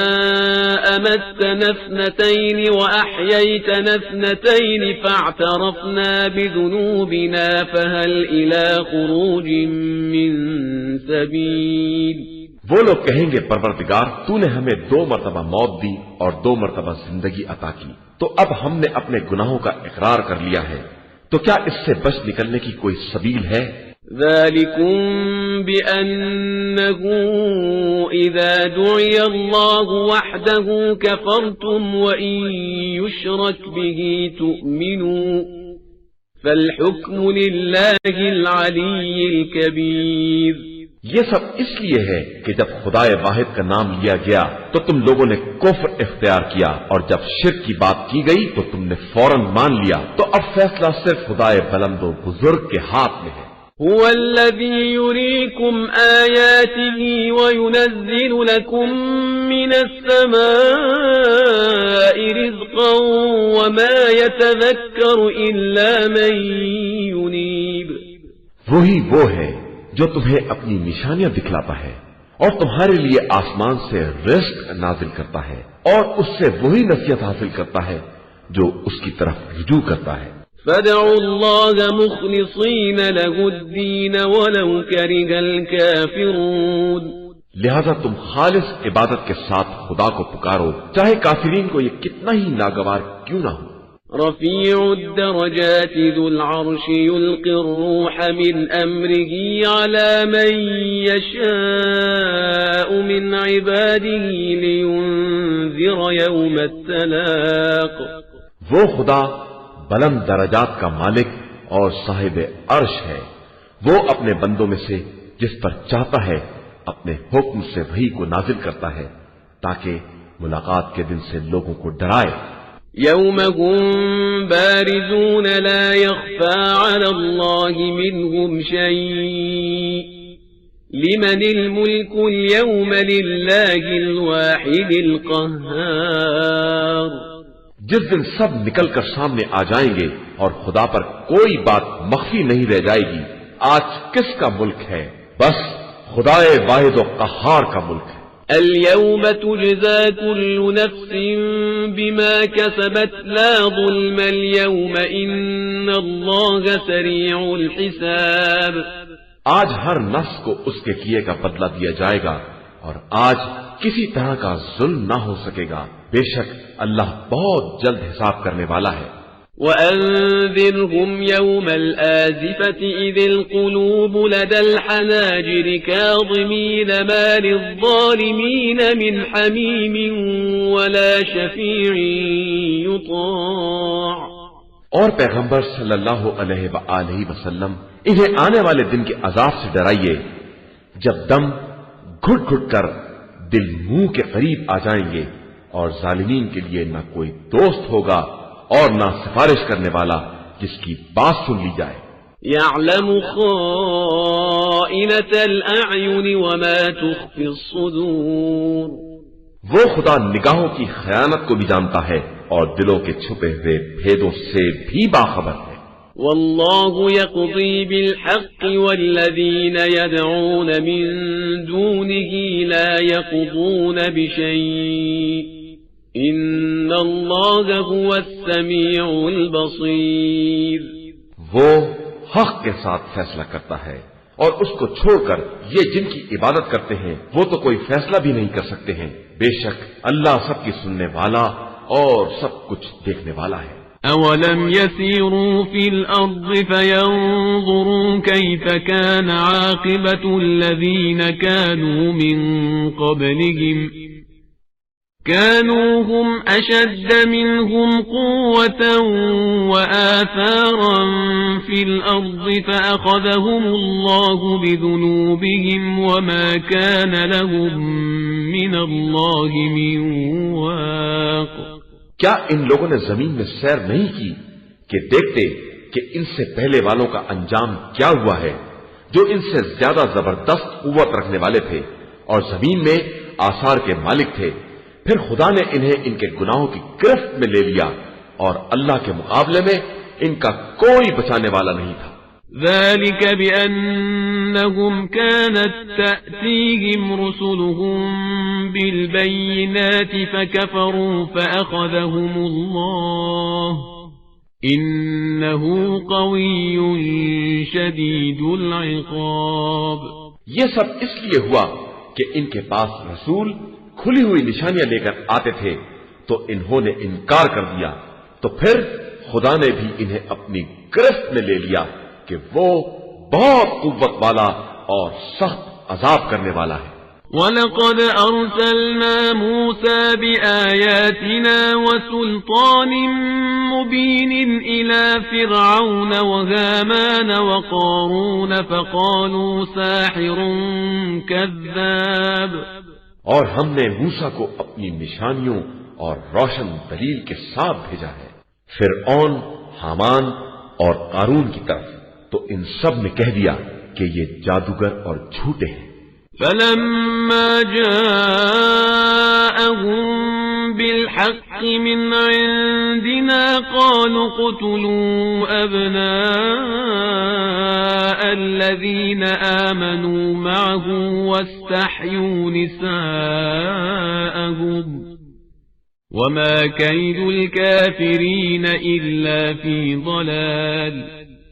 امتنا اثنتين واحييتنا اثنتين فاعترفنا بذنوبنا فهل الى خروج من سبيل۔ وہ لوگ کہیں گے پروردگار تو نے ہمیں 2 مرتبہ موت دی اور 2 مرتبہ زندگی عطا کی، تو اب ہم نے اپنے گناہوں کا اقرار کر لیا ہے، تو کیا اس سے بچ نکلنے کی کوئی سبیل ہے؟ ذالکم بأنه اذا دعی اللہ وحده کفرتم وإن یشرک به تؤمنوا فالحكم لله العلي الكبير. یہ سب اس لیے ہے کہ جب خدائے واحد کا نام لیا گیا تو تم لوگوں نے کفر اختیار کیا، اور جب شرک کی بات کی گئی تو تم نے فوراً مان لیا. تو اب فیصلہ صرف خدائے بلند و بزرگ کے ہاتھ میں ہے. هو الذي يريكم آياته وينزل لكم من السماء رزقا وما يتذكر إلا من ينيب. وہی وہ ہے جو تمہیں اپنی نشانیاں دکھلاتا ہے اور تمہارے لیے آسمان سے رزق نازل کرتا ہے، اور اس سے وہی نصیحت حاصل کرتا ہے جو اس کی طرف رجوع کرتا ہے. فادعوا الله مخلصين له الدين ولو كره الكافرون. لہذا تم خالص عبادت کے ساتھ خدا کو پکارو، چاہے کافرین کو یہ کتنا ہی ناگوار کیوں نہ ہو. رفيع الدرجات ذو العرش يلقي الروح من أمره على من يشاء من عباده لينذر يوم التلاق. وہ خدا بلند درجات کا مالک اور صاحب عرش ہے، وہ اپنے بندوں میں سے جس پر چاہتا ہے اپنے حکم سے وحی کو نازل کرتا ہے تاکہ ملاقات کے دن سے لوگوں کو ڈرائے. يوم هم بارزون لا يخفى على الله منهم شيء لمن الملك اليوم لله الواحد القهار. جس دن سب نکل کر سامنے آ جائیں گے اور خدا پر کوئی بات مخفی نہیں رہ جائے گی. آج کس کا ملک ہے؟ بس خدائے واحد و قہار کا ملک ہے. اليوم تجزى كل نفس بما كسبت لا ظلم اليوم إن الله سريع الحساب. آج ہر نفس کو اس کے کیے کا بدلہ دیا جائے گا، اور آج کسی طرح کا ظلم نہ ہو سکے گا. بے شک اللہ بہت جلد حساب کرنے والا ہے. وأنذرهم يوم الآزفة إذ القلوب لدى الحناجر كاظمين ما للظالمين من حميم ولا شفيع يطاع. اور پیغمبر صلی اللہ علیہ وآلہ وسلم انہیں آنے والے دن کے عذاب سے ڈرائیے جب دم گھٹ گھٹ کر دل منہ کے قریب آ جائیں گے، اور ظالمین کے لیے نہ کوئی دوست ہوگا اور نہ سفارش کرنے والا جس کی بات سن لی جائے. يعلم خائنة الأعين وما تخفي الصدور. وہ خدا نگاہوں کی خیانت کو بھی جانتا ہے اور دلوں کے چھپے ہوئے بھیدوں سے بھی باخبر ہے. والله يقضي بالحق والذين يدعون من دونه لا يقضون بشيء ان اللہ هو السمیع البصیر. وہ حق کے ساتھ فیصلہ کرتا ہے اور اس کو چھوڑ کر یہ جن کی عبادت کرتے ہیں وہ تو کوئی فیصلہ بھی نہیں کر سکتے ہیں. بے شک اللہ سب کی سننے والا اور سب کچھ دیکھنے والا ہے. اولم يسيروا في الارض فينظروا كيف كان عاقبة الذين كانوا من قبلهم كانوا هم أشد منهم قوة وآثارا في الأرض فأخذهم الله بذنوبهم وما كان لهم من الله من واق. کیا ان لوگوں نے زمین میں سیر نہیں کی کہ دیکھتے کہ ان سے پہلے والوں کا انجام کیا ہوا ہے جو ان سے زیادہ زبردست قوت رکھنے والے تھے اور زمین میں آثار کے مالک تھے. پھر خدا نے انہیں ان کے گناہوں کی گرفت میں لے لیا اور اللہ کے مقابلے میں ان کا کوئی بچانے والا نہیں تھا. ذلك بأنهم كانت تأتيهم رسلهم بالبينات فكفروا فأخذهم الله إنه قوي شديد العقاب. یہ سب اس لیے ہوا کہ ان کے پاس رسول کھلی ہوئی نشانیاں لے کر آتے تھے تو انہوں نے انکار کر دیا، تو پھر خدا نے بھی انہیں اپنی گرفت میں لے لیا کہ وہ بہت قوت والا اور سخت عذاب کرنے والا ہے. وَلَقَدْ أَرْسَلْنَا مُوسَى بِآيَاتِنَا وَسُلْطَانٍ مُبِينٍ إِلَى فِرْعَوْنَ وَهَامَانَ وَقَارُونَ فَقَالُوا سَاحِرٌ كَذَّابٌ، اور ہم نے موسیٰ کو اپنی نشانیوں اور روشن دلیل کے ساتھ بھیجا ہے فرعون، حامان اور قارون کی طرف، تو ان سب نے کہہ دیا کہ یہ جادوگر اور جھوٹے ہیں۔ فَلَمَّا جَاءَهُم بِالْحَقِّ مِنْ عِندِنَا قَالُوا اقْتُلُوا أَبْنَاءَ الَّذِينَ آمَنُوا مَعَهُ وَاسْتَحْيُوا نِسَاءَهُمْ وَمَا كَيْدُ الْكَافِرِينَ إِلَّا فِي ضَلَالٍ۔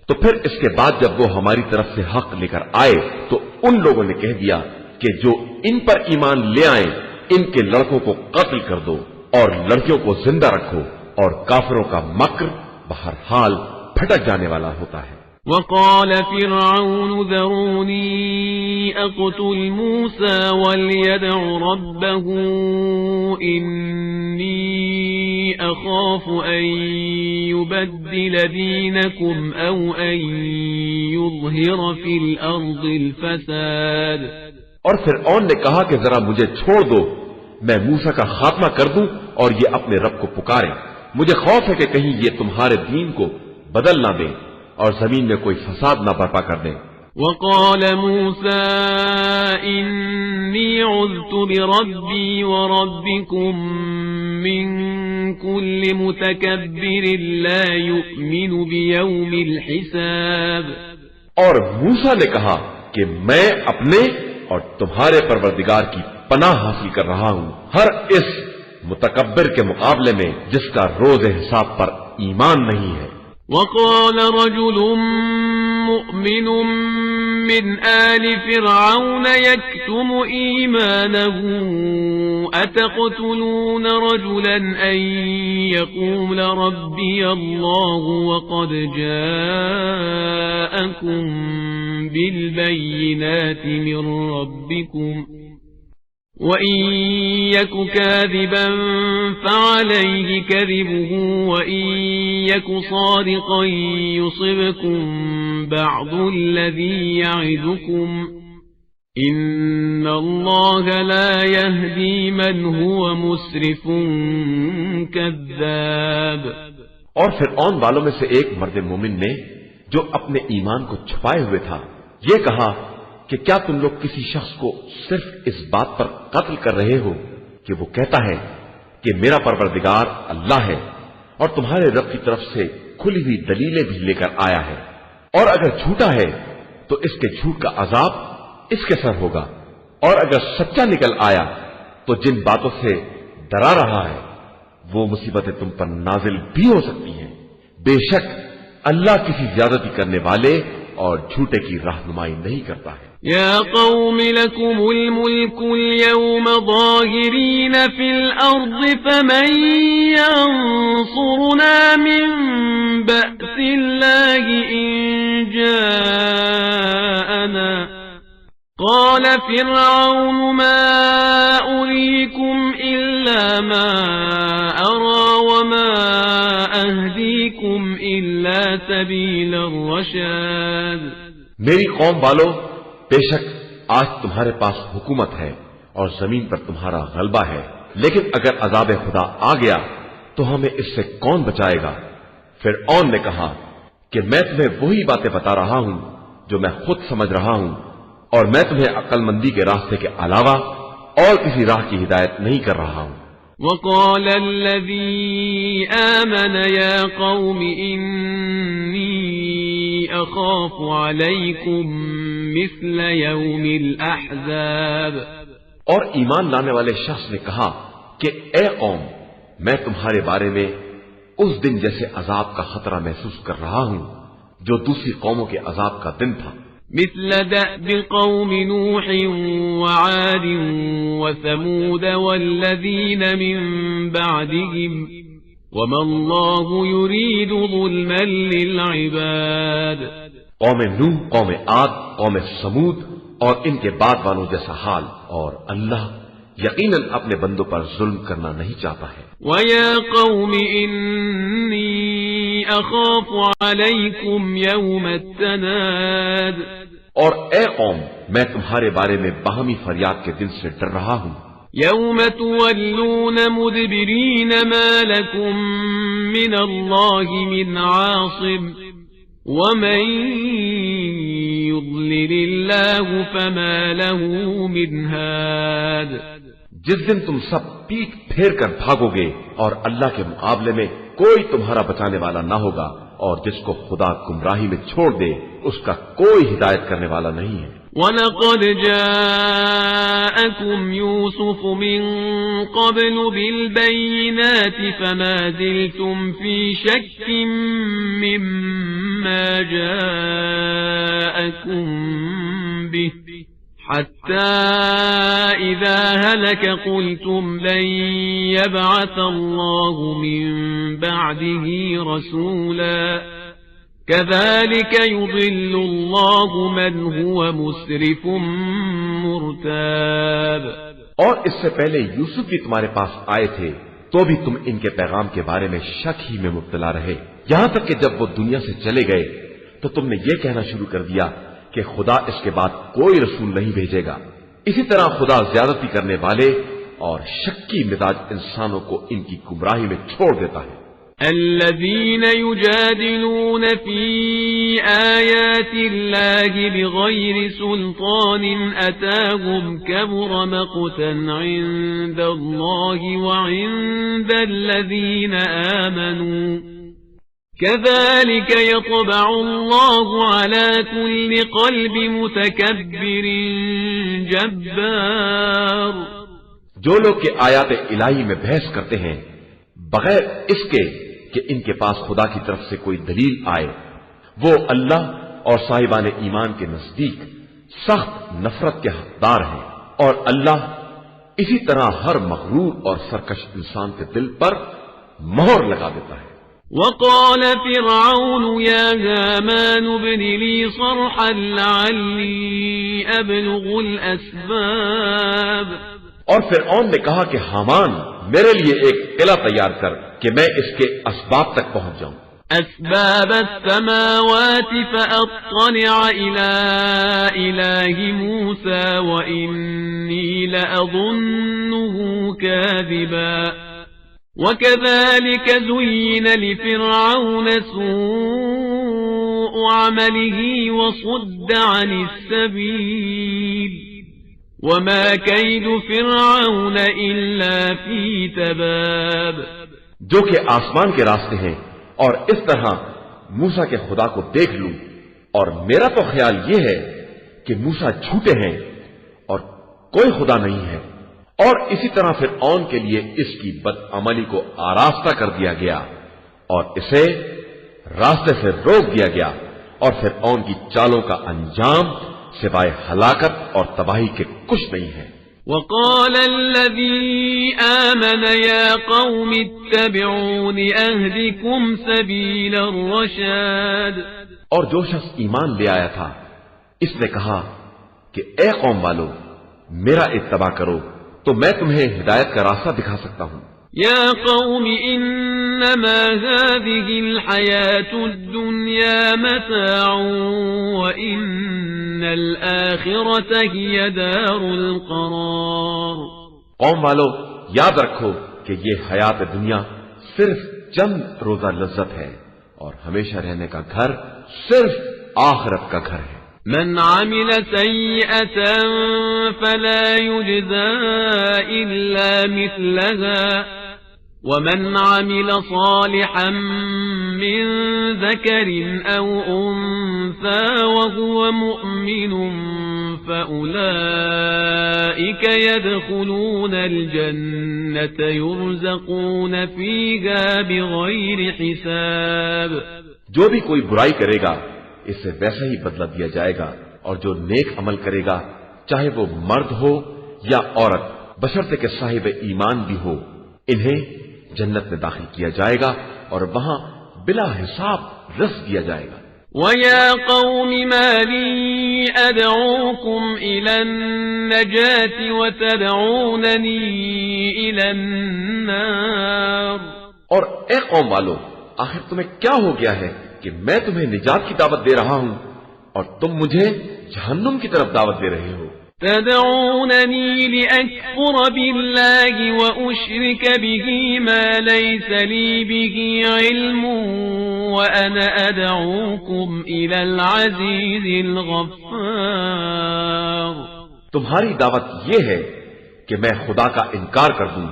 تو پھر اس کے بعد جب وہ ہماری طرف سے حق لے کر آئے تو ان لوگوں نے کہہ دیا کہ جو ان پر ایمان لے آئیں ان کے لڑکوں کو قتل کر دو اور لڑکیوں کو زندہ رکھو، اور کافروں کا مکر بہرحال پھٹک جانے والا ہوتا ہے۔ وقال فرعون ذروني أقتل موسى وليدع ربه إني أخاف أن يبدل دينكم أو أن يظهر في الأرض الفساد۔ اور فرعون نے کہا کہ ذرا مجھے چھوڑ دو، میں موسیٰ کا خاتمہ کر دوں اور یہ اپنے رب کو پکارے، مجھے خوف ہے کہ کہیں یہ تمہارے دین کو بدل نہ دیں اور زمین میں کوئی فساد نہ برپا کر دیں۔ وقال موسى إني عذت بربي وربكم من كل متكبر لا يؤمن بيوم الحساب۔ اور موسیٰ نے کہا کہ میں اپنے اور تمہارے پروردگار کی پناہ حاصل کر رہا ہوں ہر اس متکبر کے مقابلے میں جس کا روز حساب پر ایمان نہیں ہے۔ وقال رجل مؤمن من آل فرعون يكتم إيمانه أتقتلون رجلا أن يقول ربي الله وقد جاءكم بالبينات من ربكم وَإِن يَكُ كَاذِبًا فَعَلَيْهِ كَذِبُهُ وَإِن يَكُ صَادِقًا يُصِبْكُم بَعْضُ الَّذِي يَعِدُكُمْ إِنَّ اللَّهَ لَا يَهْدِي مَنْ هُوَ مُسْرِفٌ كَذَّابٌ۔ اور فرعون والوں میں سے ایک مرد مومن نے جو اپنے ایمان کو چھپائے ہوئے تھا یہ کہا کہ کیا تم لوگ کسی شخص کو صرف اس بات پر قتل کر رہے ہو کہ وہ کہتا ہے کہ میرا پروردگار اللہ ہے اور تمہارے رب کی طرف سے کھلی ہوئی دلیلیں بھی لے کر آیا ہے، اور اگر جھوٹا ہے تو اس کے جھوٹ کا عذاب اس کے سر ہوگا، اور اگر سچا نکل آیا تو جن باتوں سے ڈرا رہا ہے وہ مصیبتیں تم پر نازل بھی ہو سکتی ہیں۔ بے شک اللہ کسی زیادتی کرنے والے اور جھوٹے کی رہنمائی نہیں کرتا ہے۔ يا قوم لكم الملك اليوم ظاهرين في الأرض فمن ينصرنا من بأس الله إن جاءنا قال فرعون ما أريكم إلا ما أرى وما أهديكم إلا سبيل الرشاد۔ میری قوم والو، بے شک آج تمہارے پاس حکومت ہے اور زمین پر تمہارا غلبہ ہے، لیکن اگر عذاب خدا آ گیا تو ہمیں اس سے کون بچائے گا؟ فرعون نے کہا کہ میں تمہیں وہی باتیں بتا رہا ہوں جو میں خود سمجھ رہا ہوں، اور میں تمہیں عقل مندی کے راستے کے علاوہ اور کسی راہ کی ہدایت نہیں کر رہا ہوں۔ وقال الذي آمن يا قوم إني أخاف عليكم مثل يوم الأحزاب۔ اور ایمان لانے والے شخص نے کہا کہ اے قوم، میں تمہارے بارے میں اس دن جیسے عذاب کا خطرہ محسوس کر رہا ہوں جو دوسری قوموں کے عذاب کا دن تھا۔ مثل دأب قوم نوح وعاد وثمود والذين من بعدهم وما الله يريد ظلما للعباد۔ قوم نوح، قوم عاد، قوم سمود اور ان کے بعد والوں جیسا حال، اور اللہ یقیناً اپنے بندوں پر ظلم کرنا نہیں چاہتا ہے۔ وَيَا قَوْمِ إِنِّي أَخَافُ عَلَيْكُمْ يَوْمَ التَّنَادِ، اور اے قوم، میں تمہارے بارے میں باہمی فریاد کے دن سے ڈر رہا ہوں۔ يَوْمَ تُوَلُّونَ مُدْبِرِينَ مَا لَكُمْ مِنَ اللَّهِ مِنْ عَاصِمٍ وَمَنْ يُضْلِلِ اللَّهُ فَمَا لَهُ مِنْ هَادٍ۔ جس دن تم سب پیٹ پھیر کر بھاگو گے اور اللہ کے مقابلے میں کوئی تمہارا بچانے والا نہ ہوگا، اور جس کو خدا گمراہی میں چھوڑ دے اس کا کوئی ہدایت کرنے والا نہیں ہے۔ وَلَقَدْ جَاءَكُمْ يُوسُفُ مِنْ قَبْلُ بِالْبَيِّنَاتِ فَمَا زِلْتُمْ فِي شَكٍّ مِّمَّا جَاءَكُمْ بِهِ حَتَّى إِذَا هَلَكَ قُلْتُمْ لَنْ يَبْعَثَ اللَّهُ مِنْ بَعْدِهِ رَسُولًا كَذَلِكَ يُضِلُّ اللَّهُ مَنْ هُوَ مُسْرِفٌ مُرْتَابٌ۔ اور اس سے پہلے یوسف بھی تمہارے پاس آئے تھے تو بھی تم ان کے پیغام کے بارے میں شک ہی میں مبتلا رہے، یہاں تک کہ جب وہ دنیا سے چلے گئے تو تم نے یہ کہنا شروع کر دیا کہ خدا اس کے بعد کوئی رسول نہیں بھیجے گا۔ اسی طرح خدا زیادتی کرنے والے اور شکی مزاج انسانوں کو ان کی گمراہی میں چھوڑ دیتا ہے۔ الذين يجادلون في آيات الله بغير سلطان أتاهم كبر مقتا عند الله وعند الذين آمنوا كذلك يطبع الله على كل قلب متكبر جبار۔ جو لوگ کہ آیات الہی میں بحث کرتے ہیں بغیر اس کے کہ ان کے پاس خدا کی طرف سے کوئی دلیل آئے، وہ اللہ اور صاحبان ایمان کے نزدیک سخت نفرت کے حقدار ہیں، اور اللہ اسی طرح ہر مغرور اور سرکش انسان کے دل پر مہر لگا دیتا ہے۔ وقال فرعون يا هامان ابن لي صرحا لعلي أبلغ الأسباب۔ اور فرعون نے کہا کہ حامان میرے لیے ایک قلعہ تیار کر کہ میں اس کے اسباب تک پہنچ جاؤں۔ أسباب السماوات فأطلع إلى إله موسى وإني لأظنه كاذبا وكذلك زين لفرعون سوء عمله وصد عن السبيل وما كيد فرعون إلا في تباب۔ جو کہ آسمان کے راستے ہیں اور اس طرح موسیٰ کے خدا کو دیکھ لوں، اور میرا تو خیال یہ ہے کہ موسیٰ جھوٹے ہیں اور کوئی خدا نہیں ہے، اور اسی طرح فرعون کے لیے اس کی بدعملی کو آراستہ کر دیا گیا اور اسے راستے سے روک دیا گیا، اور فرعون کی چالوں کا انجام سوائے ہلاکت اور تباہی کے کچھ نہیں ہے۔ وقال الذي آمن يا قوم اتبعون أهدكم سبيل الرشاد۔ اور جو شخص ایمان لے آیا تھا اس نے کہا کہ اے قوم والو میرا اتباع کرو تو میں تمہیں ہدایت کا راستہ دکھا سکتا ہوں۔ يا قوم إنما هذه الحياة الدنيا متاع وإن الآخرة هي دار القرار۔ قوم والو یاد رکھو کہ یہ حیات دنیا صرف چند روزہ لذت ہے اور ہمیشہ رہنے کا گھر صرف آخرت کا گھر ہے۔ من عمل سيئة فلا يجزى إلا مثلها ومن عمل صالحا من ذكر أو أنثى وهو مؤمن فأولئك يدخلون الجنة يرزقون فيها بغير حساب۔ جو بھی کوئی برائی کرے گا اس سے ویسا ہی بدلہ دیا جائے گا، اور جو نیک عمل کرے گا چاہے وہ مرد ہو یا عورت بشرطے کہ صاحب ایمان بھی ہو، انہیں جنت میں داخل کیا جائے گا اور وہاں بلا حساب رزق دیا جائے گا۔ وَيَا قَوْمِ مَا لِي أَدْعُوكُمْ إِلَى النَّجَاةِ وَتَدْعُونَنِي إِلَى النَّارِ اور اے قوم والو، آخر تمہیں کیا ہو گیا ہے کہ میں تمہیں نجات کی دعوت دے رہا ہوں اور تم مجھے جہنم کی طرف دعوت دے رہے ہو؟ تدعونني لأكفر بالله وأشرك به ما ليس لي به علم وأنا أدعوكم إلى العزيز الغفار. تمہاری دعوت یہ ہے کہ میں خدا کا انکار کر دوں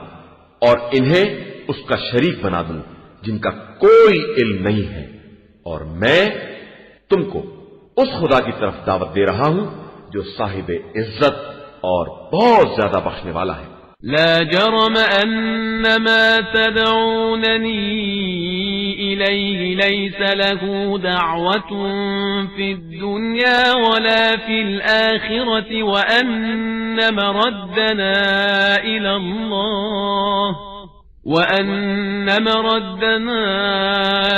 اور انہیں اس کا شریک بنا دوں جن کا کوئی علم نہیں ہے، اور میں تم کو اس خدا کی طرف دعوت دے رہا ہوں جو صاحب عزت اور بہت زیادہ بخشنے والا ہے. لا جرم أن ما تدعونني إليه ليس له دعوة في الدنيا ولا في الآخرة وأن مردنا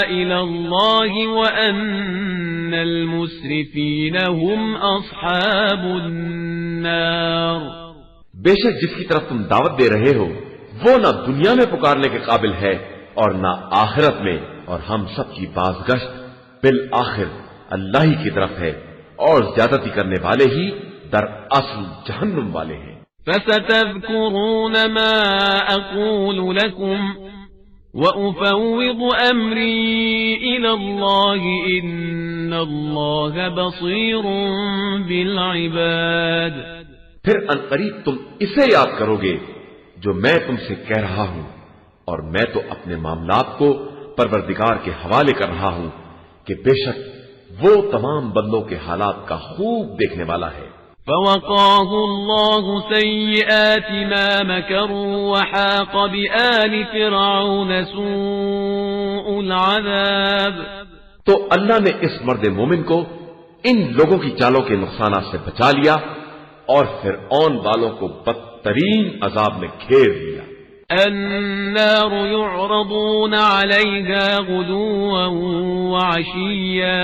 إلى الله وأن المسرفين هم أصحاب النار. بے شک جس کی طرف تم دعوت دے رہے ہو وہ نہ دنیا میں پکارنے کے قابل ہے اور نہ آخرت میں، اور ہم سب کی بازگشت بالآخر اللہ ہی کی طرف ہے، اور زیادتی کرنے والے ہی در اصل جہنم والے ہیں. فستذكرون ما أقول لكم وأفوض أمري إلى الله إن الله بصير بالعباد. پھر عنقریب تم اسے یاد کرو گے جو میں تم سے کہہ رہا ہوں، اور میں تو اپنے معاملات کو پروردگار کے حوالے کر رہا ہوں کہ بے شک وہ تمام بندوں کے حالات کا خوب دیکھنے والا ہے. فوقاه الله سيئات ما مكروا وحاق بآل فرعون سوء العذاب. تو اللہ نے اس مرد مومن کو ان لوگوں کی چالوں کے نقصانات سے بچا لیا اور فرعون والوں کو بدترین عذاب میں گھیر لیا. النار يعرضون عليها غدوا وعشيا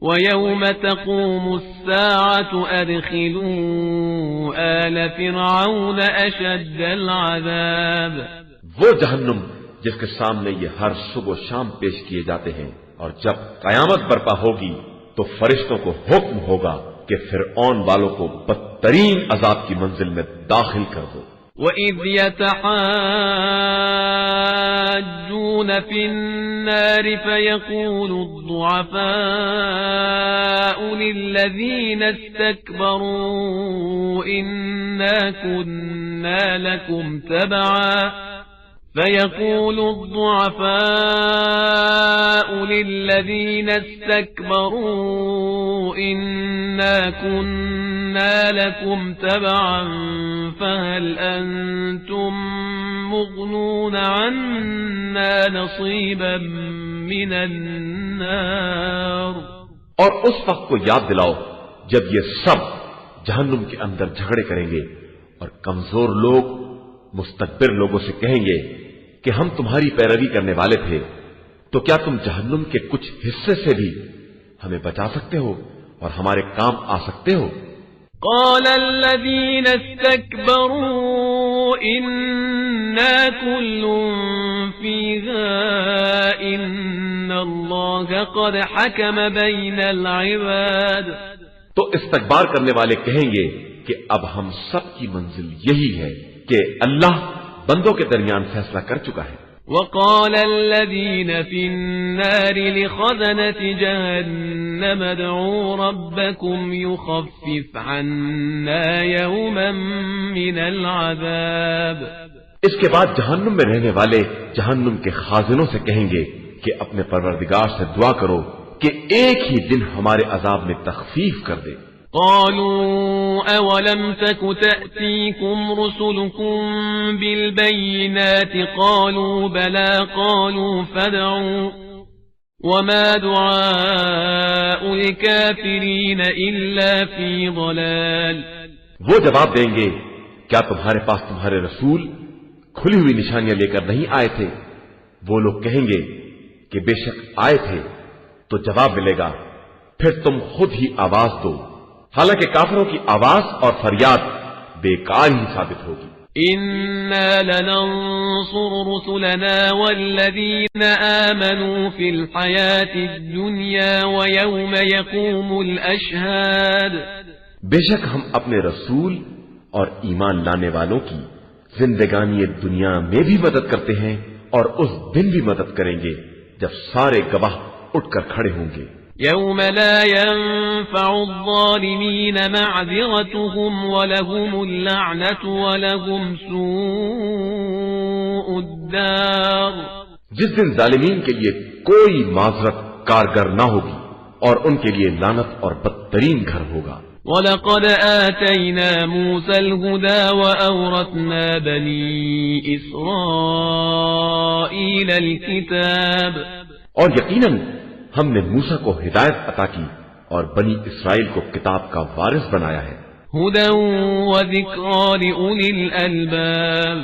ويوم تقوم الساعة أدخلوا آل فرعون أشد العذاب. وہ جہنم جس کے سامنے یہ ہر صبح و شام پیش کیے جاتے ہیں، اور جب قیامت برپا ہوگی تو فرشتوں کو حکم ہوگا کہ فرعون والوں کو بدترین عذاب کی منزل میں داخل کر دو. وَإِذْ يَتَحَاجُّونَ فِي النَّارِ فَيَقُولُ الضُّعَفَاءُ لِلَّذِينَ اسْتَكْبَرُوا إِنَّا كُنَّا لَكُمْ تَبَعًا فيقول الضعفاء للذين استكبروا إنا كنا لكم تبعا فهل أنتم مغنون عنا نصيبا من النار. اور اس وقت کو یاد دلاؤ جب یہ سب جہنم کے اندر جھگڑے کریں گے اور کمزور لوگ مستکبر لوگوں سے کہیں گے کہ ہم تمہاری پیروی کرنے والے تھے، تو کیا تم جہنم کے کچھ حصے سے بھی ہمیں بچا سکتے ہو اور ہمارے کام آ سکتے ہو؟ قال الذين استكبروا إنا كل فيها إن الله قد حكم بين العباد. تو استکبار کرنے والے کہیں گے کہ اب ہم سب کی منزل یہی ہے کہ اللہ بندوں کے درمیان فیصلہ کر چکا ہے. وقال الذين في النار لخزنة جهنم ادعوا ربكم يخفف عنا يوما من العذاب. اس کے بعد جہنم میں رہنے والے جہنم کے خازنوں سے کہیں گے کہ اپنے پروردگار سے دعا کرو کہ ایک ہی دن ہمارے عذاب میں تخفیف کر دے. قالوا أولم تك تأتيكم رسلكم بالبينات قالوا بلى قالوا فادعوا وما دعاء الكافرين إلا في ضلال. وہ جواب دیں گے کیا تمہارے پاس تمہارے رسول کھلی ہوئی نشانیاں لے کر نہیں آئے تھے؟ وہ لوگ کہیں گے کہ بے شک آئے تھے، تو جواب ملے گا پھر تم خود ہی آواز دو، حالانکہ کافروں کی آواز اور فریاد بیکار ہی ثابت ہوگی۔ إنا لننصر رسلنا والذين آمنوا في الحياة الدنيا ويوم يقوم الأشهاد۔ بے شک ہم اپنے رسول اور ایمان لانے والوں کی زندگانی دنیا میں بھی مدد کرتے ہیں اور اس دن بھی مدد کریں گے جب سارے گواہ اٹھ کر کھڑے ہوں گے۔ يوم لا ينفع الظالمين معذرتهم ولهم اللعنة ولهم سوء الدار۔ جس دن ظالمین کے لیے کوئی معذرت کارگر نہ ہوگی اور ان کے لیے لعنت اور بدترین گھر ہوگا۔ وَلَقَدْ آتَيْنَا مُوسَى الْهُدَى وَأَوْرَثْنَا بَنِي إِسْرَائِيلَ الْكِتَابَ۔ اور یقیناً ہم نے موسیٰ کو ہدایت عطا کی اور بنی اسرائیل کو کتاب کا وارث بنایا ہے۔ هُدًى وَذِكْرَى لِأُولِي الْأَلْبَابِ۔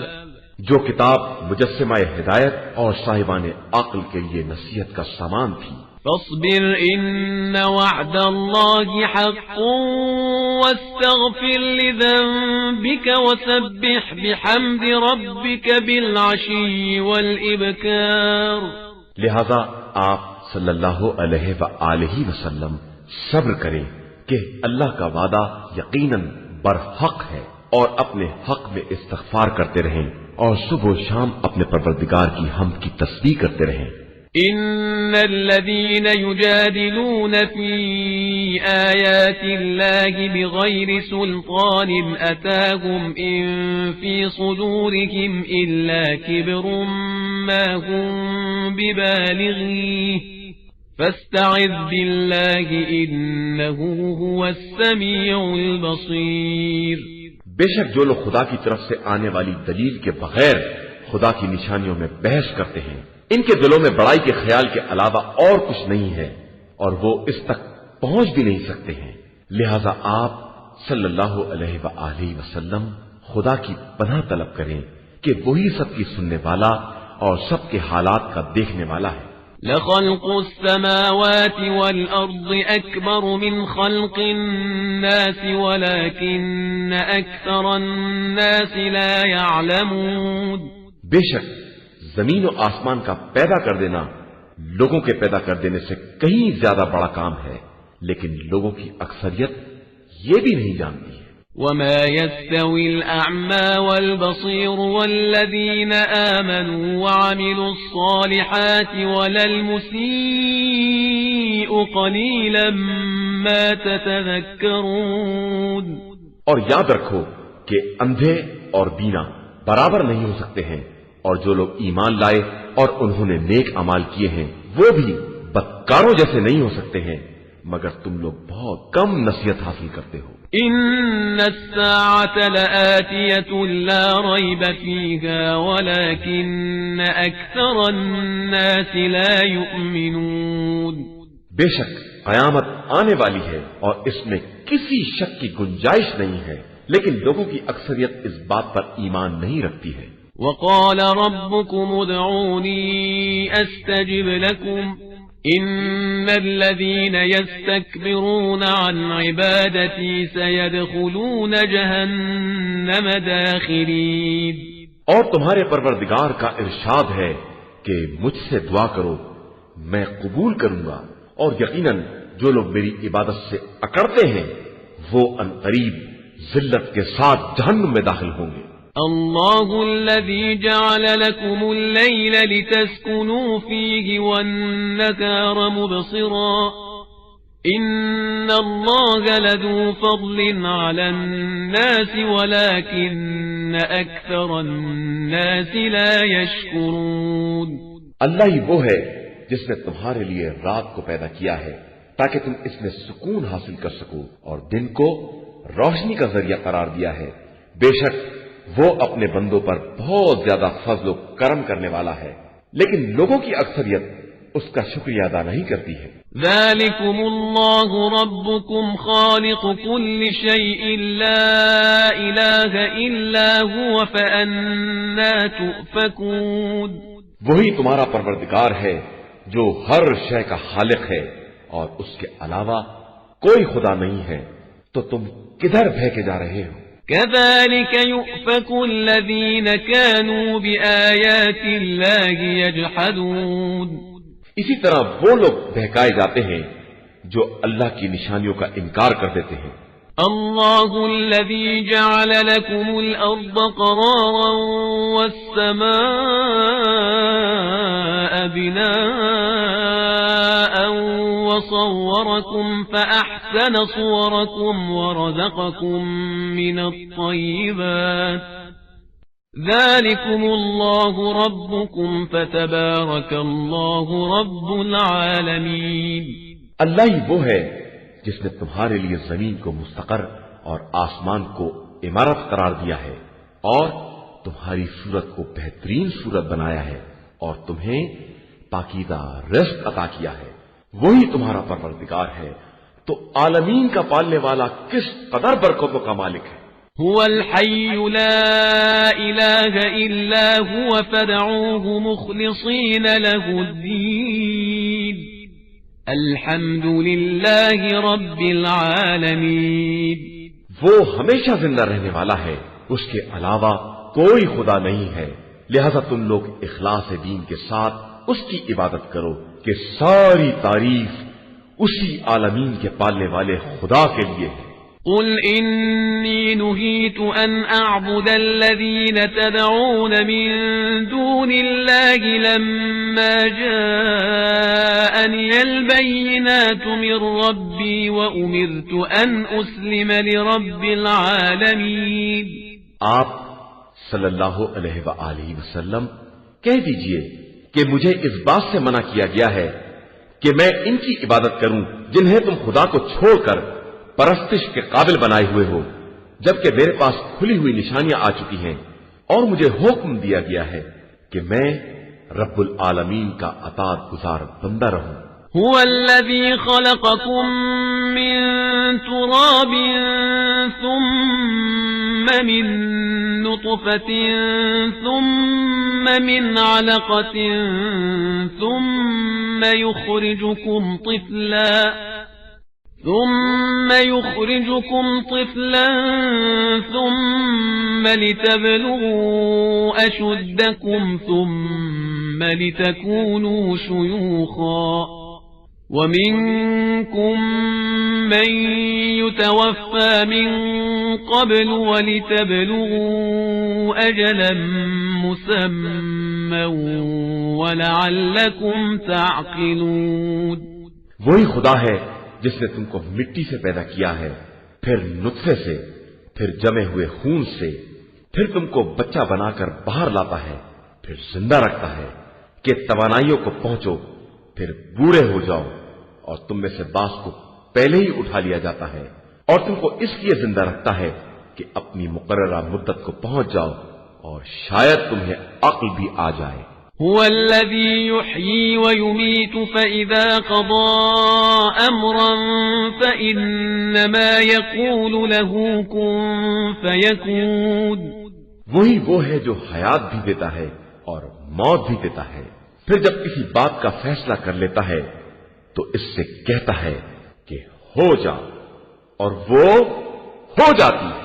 جو کتاب مجسمہ ہدایت اور صاحبان عقل کے لیے نصیحت کا سامان تھی۔ فاصبر إن وعد الله حق واستغفر لذنبك وسبح بحمد ربك بالعشي والإبكار۔ لہذا آپ صلی اللہ علیہ وآلہ وسلم صبر کریں کہ اللہ کا وعدہ یقیناً برحق ہے، اور اپنے حق میں استغفار کرتے رہیں اور صبح و شام اپنے پروردگار کی حمد کی تسبیح کرتے رہیں۔ إن الذين يجادلون في آيات الله بغير سلطان أتاهم إن في صدورهم إلا كبر ما هم ببالغيه فاستعذ بالله إنه هو السميع البصير۔ بے شک جو لوگ خدا کی طرف سے آنے والی دلیل کے بغیر خدا کی نشانیوں میں بحث کرتے ہیں، ان کے دلوں میں بڑائی کے خیال کے علاوہ اور کچھ نہیں ہے اور وہ اس تک پہنچ بھی نہیں سکتے ہیں۔ لہذا آپ صلی اللہ علیہ وآلہ وسلم خدا کی پناہ طلب کریں کہ وہی سب کی سننے والا اور سب کے حالات کا دیکھنے والا ہے۔ لخلق السماوات والأرض أكبر من خلق الناس ولكن أكثر الناس لا يعلمون۔ بے شک زمین و آسمان کا پیدا کر دینا لوگوں کے پیدا کر دینے سے کہیں زیادہ بڑا کام ہے، لیکن لوگوں کی اکثریت یہ بھی نہیں جانتی ہے۔ وما يستوي الأعمى والبصير والذين آمنوا وعملوا الصالحات ولا المسيء قليلا ما تتذكرون۔ اور یاد رکھو کہ اندھے اور بینا برابر نہیں ہو سکتے ہیں، اور جو لوگ ایمان لائے اور انہوں نے نیک اعمال کیے ہیں وہ بھی بدکاروں جیسے نہیں ہو سکتے ہیں، مگر تم لوگ بہت کم نصیحت حاصل کرتے ہو۔ ان الساعة لآتية لا ريب فيها ولكن اكثر الناس لا يؤمنون۔ بے شک قیامت آنے والی ہے اور اس میں کسی شک کی گنجائش نہیں ہے، لیکن لوگوں کی اکثریت اس بات پر ایمان نہیں رکھتی ہے۔ وقال ربكم ادعوني استجب لكم ان الذين يستكبرون عن عبادتي سيدخلون جهنم داخرين۔ اور تمہارے پروردگار کا ارشاد ہے کہ مجھ سے دعا کرو میں قبول کروں گا، اور یقیناً جو لوگ میری عبادت سے اکڑتے ہیں وہ عنقریب ذلت کے ساتھ جہنم میں داخل ہوں گے۔ الله الذي جعل لكم الليل لتسكنوا فيه والنهار مبصرا إن الله لذو فضل على الناس ولكن أكثر الناس لا يشكرون۔ اللہ ہی وہ ہے جس نے تمہارے لیے رات کو پیدا کیا ہے تاکہ تم اس میں سکون حاصل کر سکو، اور دن کو روشنی کا ذریعہ قرار دیا ہے۔ بے شک وہ اپنے بندوں پر بہت زیادہ فضل و کرم کرنے والا ہے، لیکن لوگوں کی اکثریت اس کا شکریہ ادا نہیں کرتی ہے۔ ذلكم الله ربكم خالق كل شيء لا إله إلا هو فأنا تؤفكون۔ وہی تمہارا پروردگار ہے جو ہر شے کا خالق ہے اور اس کے علاوہ کوئی خدا نہیں ہے، تو تم کدھر بہکے جا رہے ہو؟ كذلك يؤفك الذين كانوا بآيات الله يجحدون. اسی طرح وہ لوگ بہکائے جاتے ہیں جو اللہ کی نشانیوں کا انکار کر دیتے ہیں. الله الذي جعل لكم الأرض قرارا والسماء بناء وصوركم فأحسن صوركم ورزقكم من الطيبات ذلكم الله ربكم فتبارك الله رب العالمين. اللہ ہی وہ ہے جس نے تمہارے لیے زمین کو مستقر اور آسمان کو عمارت قرار دیا ہے اور تمہاری صورت کو بہترین صورت بنایا ہے اور تمہیں پاکیزہ رزق عطا کیا ہے. وہی تمہارا پروردگار ہے تو عالمین کا پالنے والا کس قدر برکتوں کا مالک ہے. هو الحي لا إله إلا هو فادعوه مخلصين له الدين الحمد لله رب العالمین. وہ ہمیشہ زندہ رہنے والا ہے، اس کے علاوہ کوئی خدا نہیں ہے، لہذا تم لوگ اخلاص دین کے ساتھ اس کی عبادت کرو کہ ساری تعریف اسی عالمین کے پالنے والے خدا کے لیے ہے. قل إني نهيت أن أعبد الذين تدعون من دون الله لما جاءني البينات من ربي وأمرت أن أسلم لرب العالمين. آپ صلی اللہ علیہ وآلہ وسلم کہہ دیجئے کہ مجھے اس بات سے منع کیا گیا ہے کہ میں ان کی عبادت کروں جنہیں تم خدا کو چھوڑ کر پرستش کے قابل بنائے ہوئے ہو، جبکہ میرے پاس کھلی ہوئی نشانیاں آ چکی ہیں اور مجھے حکم دیا گیا ہے کہ میں رب العالمین کا اطاعت گزار بندہ رہوں. هو الذي خلقكم من تراب ثم من نطفة ثم من علقة ثم يخرجكم طفلا ثم لتبلغوا أشدكم ثم لتكونوا شيوخا ومنكم من يتوفى من قبل ولتبلغوا أجلا مسمى ولعلكم تعقلون. وہی خدا ہے جس نے تم کو مٹی سے پیدا کیا ہے، پھر نطفے سے، پھر جمے ہوئے خون سے، پھر تم کو بچہ بنا کر باہر لاتا ہے، پھر زندہ رکھتا ہے کہ توانائیوں کو پہنچو، پھر بوڑھے ہو جاؤ اور تم میں سے بعض کو پہلے ہی اٹھا لیا جاتا ہے اور تم کو اس لیے زندہ رکھتا ہے کہ اپنی مقررہ مدت کو پہنچ جاؤ اور شاید تمہیں عقل بھی آ جائے. هو الذي يحيي ويميت فإذا قضى أمرا فإنما يقول له كن فيكون. وہی وہ ہے جو حیات بھی دیتا ہے اور موت بھی دیتا ہے، پھر جب کسی بات کا فیصلہ کر لیتا ہے تو اس سے کہتا ہے کہ ہو جا اور وہ ہو جاتی ہے.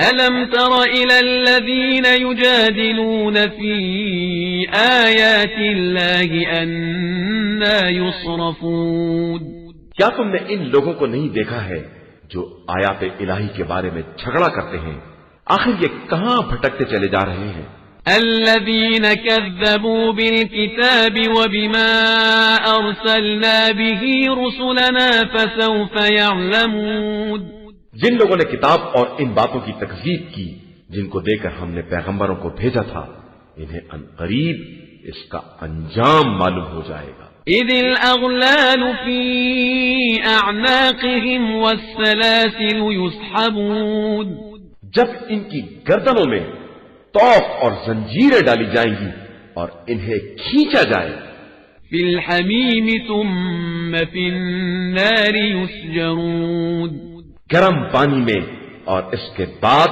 أَلَمْ تَرَ إِلَى الَّذِينَ يُجَادِلُونَ فِي آيَاتِ اللَّهِ أَنَّى يُصْرَفُونَ. کیا تم نے ان لوگوں کو نہیں دیکھا ہے جو آیات الہی کے بارے میں جھگڑا کرتے ہیں؟ آخر یہ کہاں بھٹکتے چلے جا رہے ہیں؟ الذين كذبوا بالكتاب وبما أرسلنا به رسلنا فسوف يعلمون. جن لوگوں نے کتاب اور ان باتوں کی تکذیب کی جن کو دے کر ہم نے پیغمبروں کو بھیجا تھا، انہیں عنقریب اس کا انجام معلوم ہو جائے گا. إذ الأغلال في أعناقهم والسلاسل يسحبون. جب ان کی گردنوں میں توق اور زنجیریں ڈالی جائیں گی اور انہیں کھینچا جائے. في الحميم ثم في النار يسجرون. گرم پانی میں اور اس کے بعد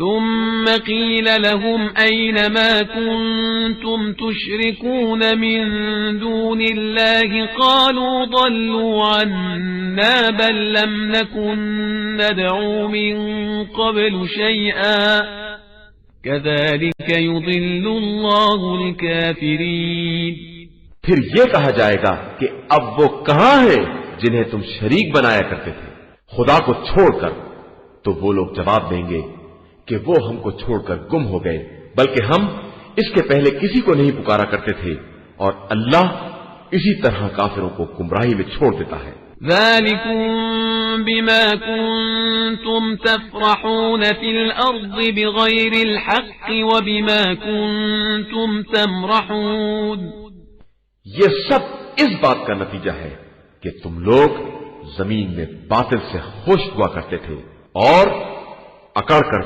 ثم قيل لهم أين ما كنتم تشركون من دون الله قالوا ضلوا عنا بل لم نكن ندعو من قبل شيئا كذلك يضل الله الكافرين۔ پھر یہ کہا جائے گا کہ اب وہ کہاں ہیں جنہیں تم شریک بنایا کرتے تھے خدا کو چھوڑ کر؟ تو وہ لوگ جواب دیں گے کہ وہ ہم کو چھوڑ کر گم ہو گئے، بلکہ ہم اس کے پہلے کسی کو نہیں پکارا کرتے تھے، اور اللہ اسی طرح کافروں کو گمراہی میں چھوڑ دیتا ہے۔ ذلكم بما كنتم تفرحون في الأرض بغير الحق وبما كنتم تمرحون۔ یہ سب اس بات کا نتیجہ ہے کہ تم لوگ زمین میں باطل سے خوش ہوا کرتے تھے اور اکڑ کر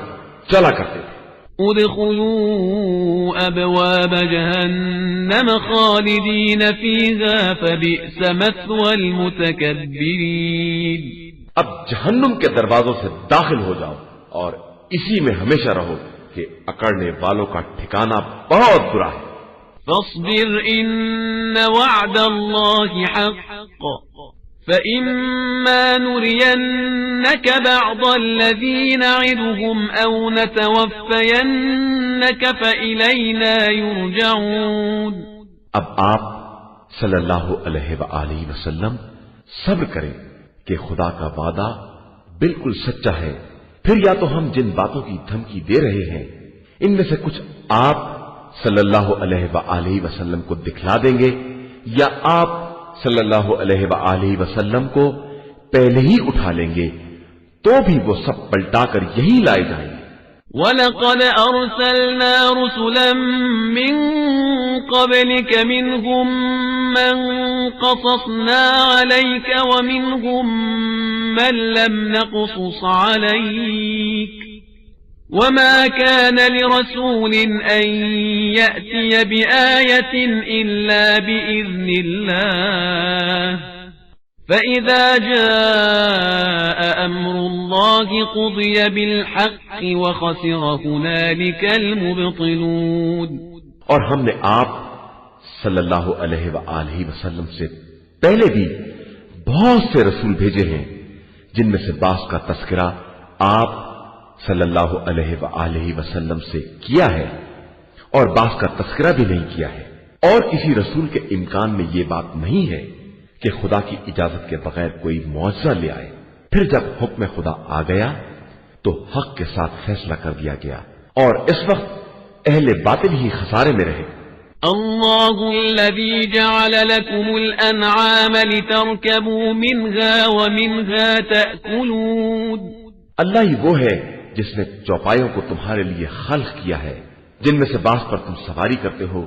چلا کرتے تھے۔ ادخلوا ابواب جہنم خالدین فیہا فبئس مثوى المتکبرین۔ اب جہنم کے دروازوں سے داخل ہو جاؤ اور اسی میں ہمیشہ رہو کہ اکڑنے والوں کا ٹھکانہ بہت برا ہے۔ فاصبر ان وعد اللہ حق فإما نرينك بعض الذي نعدهم أو نتوفينك فإلينا يرجعون۔ اب آپ صلی اللہ علیہ وآلہ وسلم صبر کریں کہ خدا کا وعدہ بالکل سچا ہے، پھر یا تو ہم جن باتوں کی دھمکی دے رہے ہیں ان میں سے کچھ آپ صلی اللہ علیہ وآلہ وسلم کو دکھلا دیں گے، یا آپ صلی اللہ علیہ وآلہ وسلم کو پہلے ہی اٹھا لیں گے، تو بھی وہ سب پلٹا کر یہی لائے جائیں گے۔ وَلَقَدْ أَرْسَلْنَا رُسُلًا مِّن قَبْلِكَ مِنْهُمْ مَنْ قَصَصْنَا عَلَيْكَ وَمِنْهُمْ مَنْ لَمْ نَقْصُصْ عَلَيْكَ وما كان لرسول أن يأتي بآية إلا بإذن الله فإذا جاء أمر الله قضي بالحق وخسر هنالك المبطلون۔ اور ہم نے آپ صلی اللہ علیہ وآلہ وسلم سے پہلے بھی بہت سے رسول بھیجے ہیں جن میں سے بعض کا تذکرہ آپ صلی اللہ علیہ وآلہ وسلم سے کیا ہے اور بعض کا تذکرہ بھی نہیں کیا ہے، اور کسی رسول کے امکان میں یہ بات نہیں ہے کہ خدا کی اجازت کے بغیر کوئی معجزہ لے آئے۔ پھر جب حکم خدا آ گیا تو حق کے ساتھ فیصلہ کر دیا گیا، اور اس وقت اہل باطل ہی خسارے میں رہے۔ اللہ الذي جعل لكم الانعام لتركبوا منها ومنها تأكلون۔ اللہ ہی وہ ہے جس نے چوپایوں کو تمہارے لیے خلق کیا ہے، جن میں سے بعض پر تم سواری کرتے ہو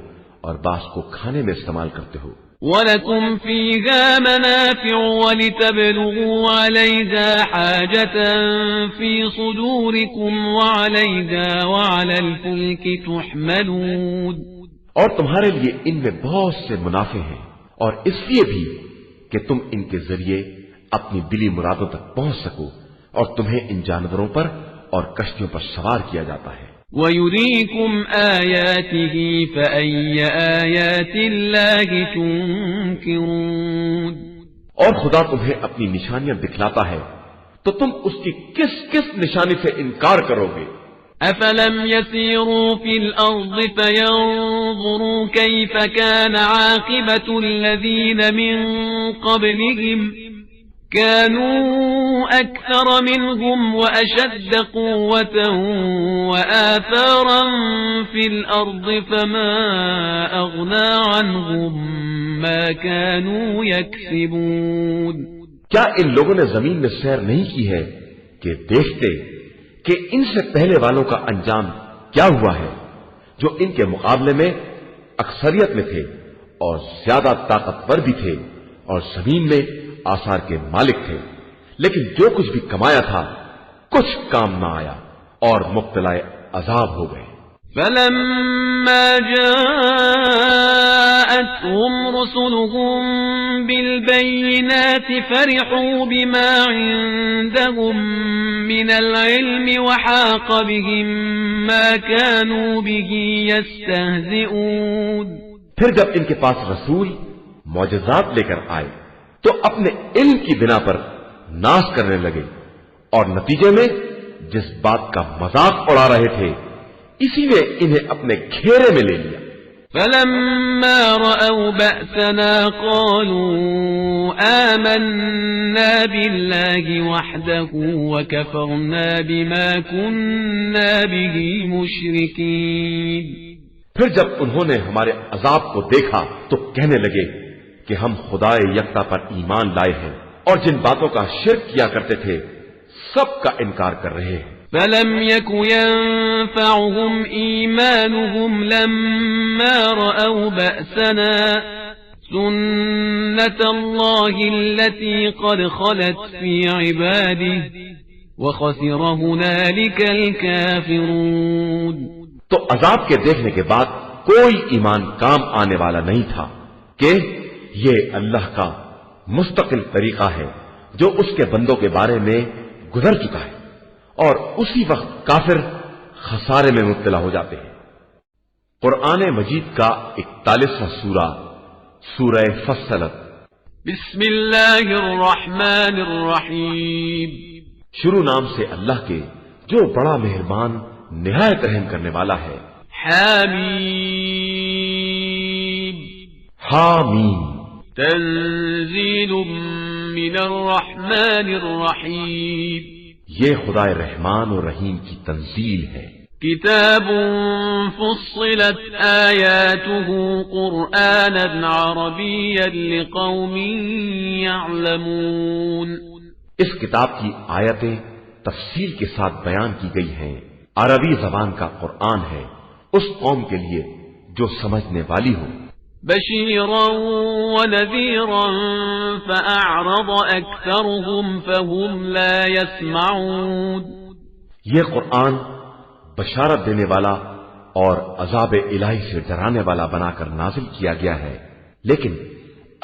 اور بعض کو کھانے میں استعمال کرتے ہو۔ وَلَكُمْ فِيهَا مَنَافِعُ وَلِتَبْلُغُوا عَلَيْهَا حَاجَةً فِي صُدُورِكُمْ وَعَلَيْهَا وَعَلَى الْفُلْكِ تُحْمَلُونَ۔ اور تمہارے لیے ان میں بہت سے منافع ہیں، اور اس لیے بھی کہ تم ان کے ذریعے اپنی دلی مرادوں تک پہنچ سکو، اور تمہیں ان جانوروں پر اور کشتیوں پر سوار کیا جاتا ہے۔ وَيُرِيكُمْ آيَاتِهِ فَأَيَّ آيَاتِ اللَّهِ تُنْكِرُونَ۔ اور خدا تمہیں اپنی نشانیاں دکھلاتا ہے تو تم اس کی کس کس نشانی سے انکار کرو گے؟ أَفَلَمْ يَسِيرُوا فِي الْأَرْضِ فَيَنْظُرُوا كَيْفَ كَانَ عَاقِبَةُ الَّذِينَ مِنْ قَبْلِهِمْ كانوا أكثر منهم وأشد قوة وآثارا في الأرض فما أغنى عنهم ما كانوا يكسبون۔ کیا ان لوگوں نے زمین میں سیر نہیں کی ہے کہ دیکھتے کہ ان سے پہلے والوں کا انجام کیا ہوا ہے، جو ان کے مقابلے میں اکثریت میں تھے اور زیادہ طاقتور بھی تھے اور زمین میں آثار کے مالک تھے، لیکن جو کچھ بھی کمایا تھا کچھ کام نہ آیا اور مبتلا عذاب ہو گئے۔ فلما جاءتهم رسلهم بالبينات فرحوا بما عندهم من العلم وحاق بهم ما كانوا به يستهزئون. پھر جب ان کے پاس رسول معجزات لے کر آئے تو اپنے علم کی بنا پر ناز کرنے لگے اور نتیجے میں جس بات کا مذاق اڑا رہے تھے اسی نے انہیں اپنے گھیرے میں لے لیا. فلما رأوا بأسنا قالوا آمنا بالله وحده وكفرنا بما كنا به مشركين. پھر جب انہوں نے ہمارے عذاب کو دیکھا تو کہنے لگے کہ ہم خدا یکتا پر ایمان لائے ہیں اور جن باتوں کا شرک کیا کرتے تھے سب کا انکار کر رہے ہیں. فلم يك ينفعهم إيمانهم لما رأوا بأسنا سنة الله التي قد خلت في عباده وخسر هنالك الكافرون. تو عذاب کے دیکھنے کے بعد کوئی ایمان کام آنے والا نہیں تھا کہ یہ اللہ کا مستقل طریقہ ہے جو اس کے بندوں کے بارے میں گزر چکا ہے اور اسی وقت کافر خسارے میں مبتلا ہو جاتے ہیں. قرآن مجید کا 41واں سورہ سورہ فصلت. بسم اللہ الرحمن الرحیم. شروع نام سے اللہ کے جو بڑا مہربان نہایت رحم کرنے والا ہے. حامیم. حامیم. تنزیل من الرحمن الرحیم. یہ خدا رحمان اور رحیم کی تنزیل ہے. کتاب فصلت آیاته قرآنا عربیا لقوم یعلمون. اس کتاب کی آیتیں تفصیل کے ساتھ بیان کی گئی ہیں. عربی زبان کا قرآن ہے اس قوم کے لیے جو سمجھنے والی ہو. بشیرا ونذیرا فأعرض اکثرهم فهم لا يسمعون. یہ قرآن بشارت دینے والا اور عذاب الہی سے ڈرانے والا بنا کر نازل کیا گیا ہے لیکن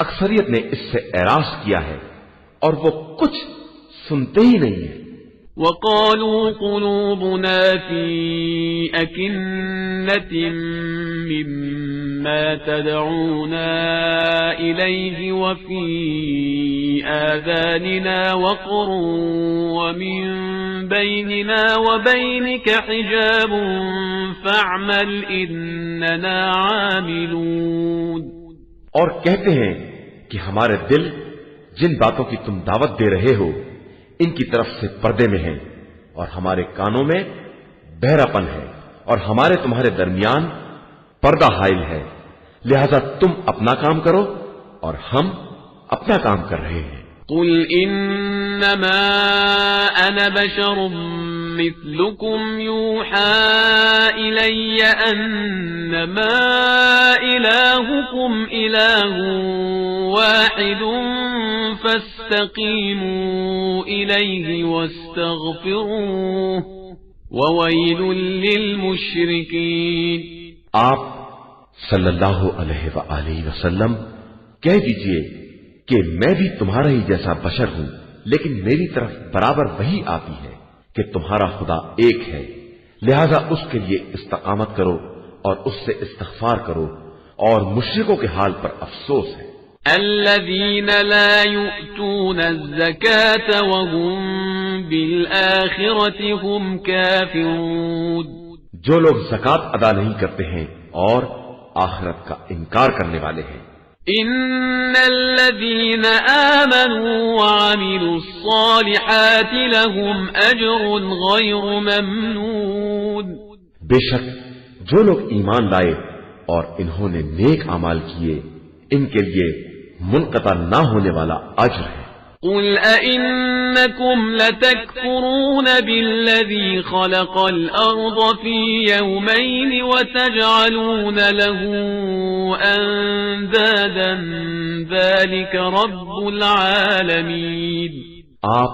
اکثریت نے اس سے اعراض کیا ہے اور وہ کچھ سنتے ہی نہیں ہیں. وقالوا قلوبنا في أكنة مما تدعونا إليه وفي آذاننا وقر ومن بيننا وبينك حجاب فاعمل إننا عاملون. اور کہتے ہیں کہ ہمارے دل جن باتوں کی تم دعوت دے رہے ہو ان کی طرف سے پردے میں ہیں اور ہمارے کانوں میں بہراپن ہے اور ہمارے تمہارے درمیان پردہ حائل ہے لہذا تم اپنا کام کرو اور ہم اپنا کام کر رہے ہیں. قل انما انا بشر مثلكم يوحى الي انما الهكم اله واحد فاستقیموا الیہ واستغفروہ وویل للمشرکین. آپ صلی اللہ علیہ وآلہ وسلم کہہ دیجئے کہ میں بھی تمہارا ہی جیسا بشر ہوں لیکن میری طرف برابر وہی آتی ہے کہ تمہارا خدا ایک ہے لہذا اس کے لیے استقامت کرو اور اس سے استغفار کرو اور مشرکوں کے حال پر افسوس ہے. الذين لا يؤتون الزكاة وهم بالآخرة هم كافرون. جو لوگ زکات ادا نہیں کرتے ہیں اور آخرت کا انکار کرنے والے ہیں. ان الذين آمنوا وعملوا الصالحات لهم اجر غير ممنون. بے شک جو لوگ ایمان لائے اور انہوں نے نیک اعمال کیے ان کے لیے منقطع نہ ہونے والا اجر ہے. قل أئنكم لتكفرون بالذي خلق الأرض في يومين وتجعلون له أندادا ذلك رب العالمين. آپ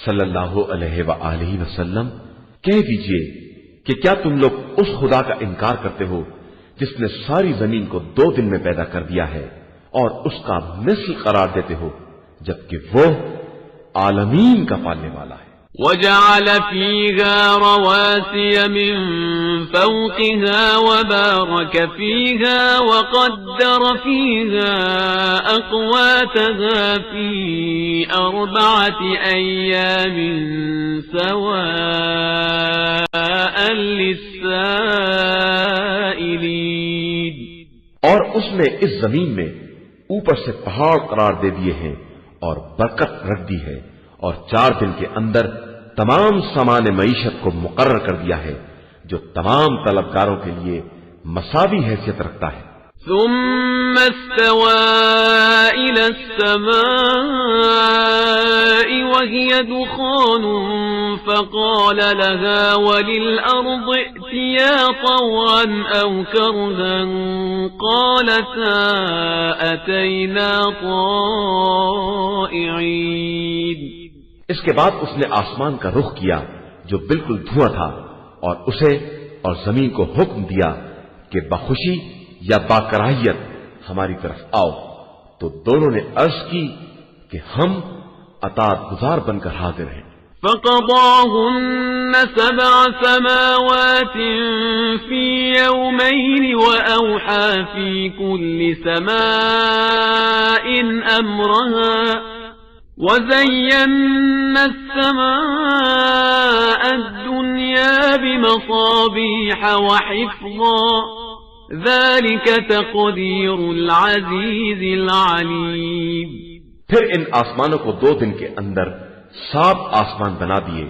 صلی اللہ علیہ وآلہ وسلم کہہ دیجئے کہ کیا تم لوگ اس خدا کا انکار کرتے ہو جس نے ساری زمین کو 2 دن میں پیدا کر دیا ہے اور اس کا مثل قرار دیتے ہو جبکہ وہ عالمین کا پالنے والا ہے. وجعل فيها رواسي من فوقها وبارك فيها وقدر فيها أقواتها في 4 أيام سواء للسائلين. اور اس نے اس زمین میں اوپر سے پہاڑ قرار دے دیے ہیں اور برکت رکھ دی ہے اور 4 دن کے اندر تمام سامان معیشت کو مقرر کر دیا ہے جو تمام طلبگاروں کے لیے مساوی حیثیت رکھتا ہے. ثم استوى إلى السماء وهي دخان فقال لها وللأرض ائتيا طوعا أو كرها قالتا أتينا طائعين. اس کے بعد اس نے آسمان کا رخ کیا جو بالکل دھواں تھا اور اسے اور زمین کو حکم دیا کہ بخوشی یا باکراہیت ہماری طرف آؤ. تو دونوں نے عرض کی کہ ہم اطاعت گزار بن کر حاضر ہیں. فقضاهن 7 سماوات في يومين وأوحى في كل سماء أمرها وزينا السماء الدنيا بمصابيح وحفظا ذلك تقدير العزيز العليم. پھر ان آسمانوں کو 2 دن کے اندر 7 آسمان بنا دیے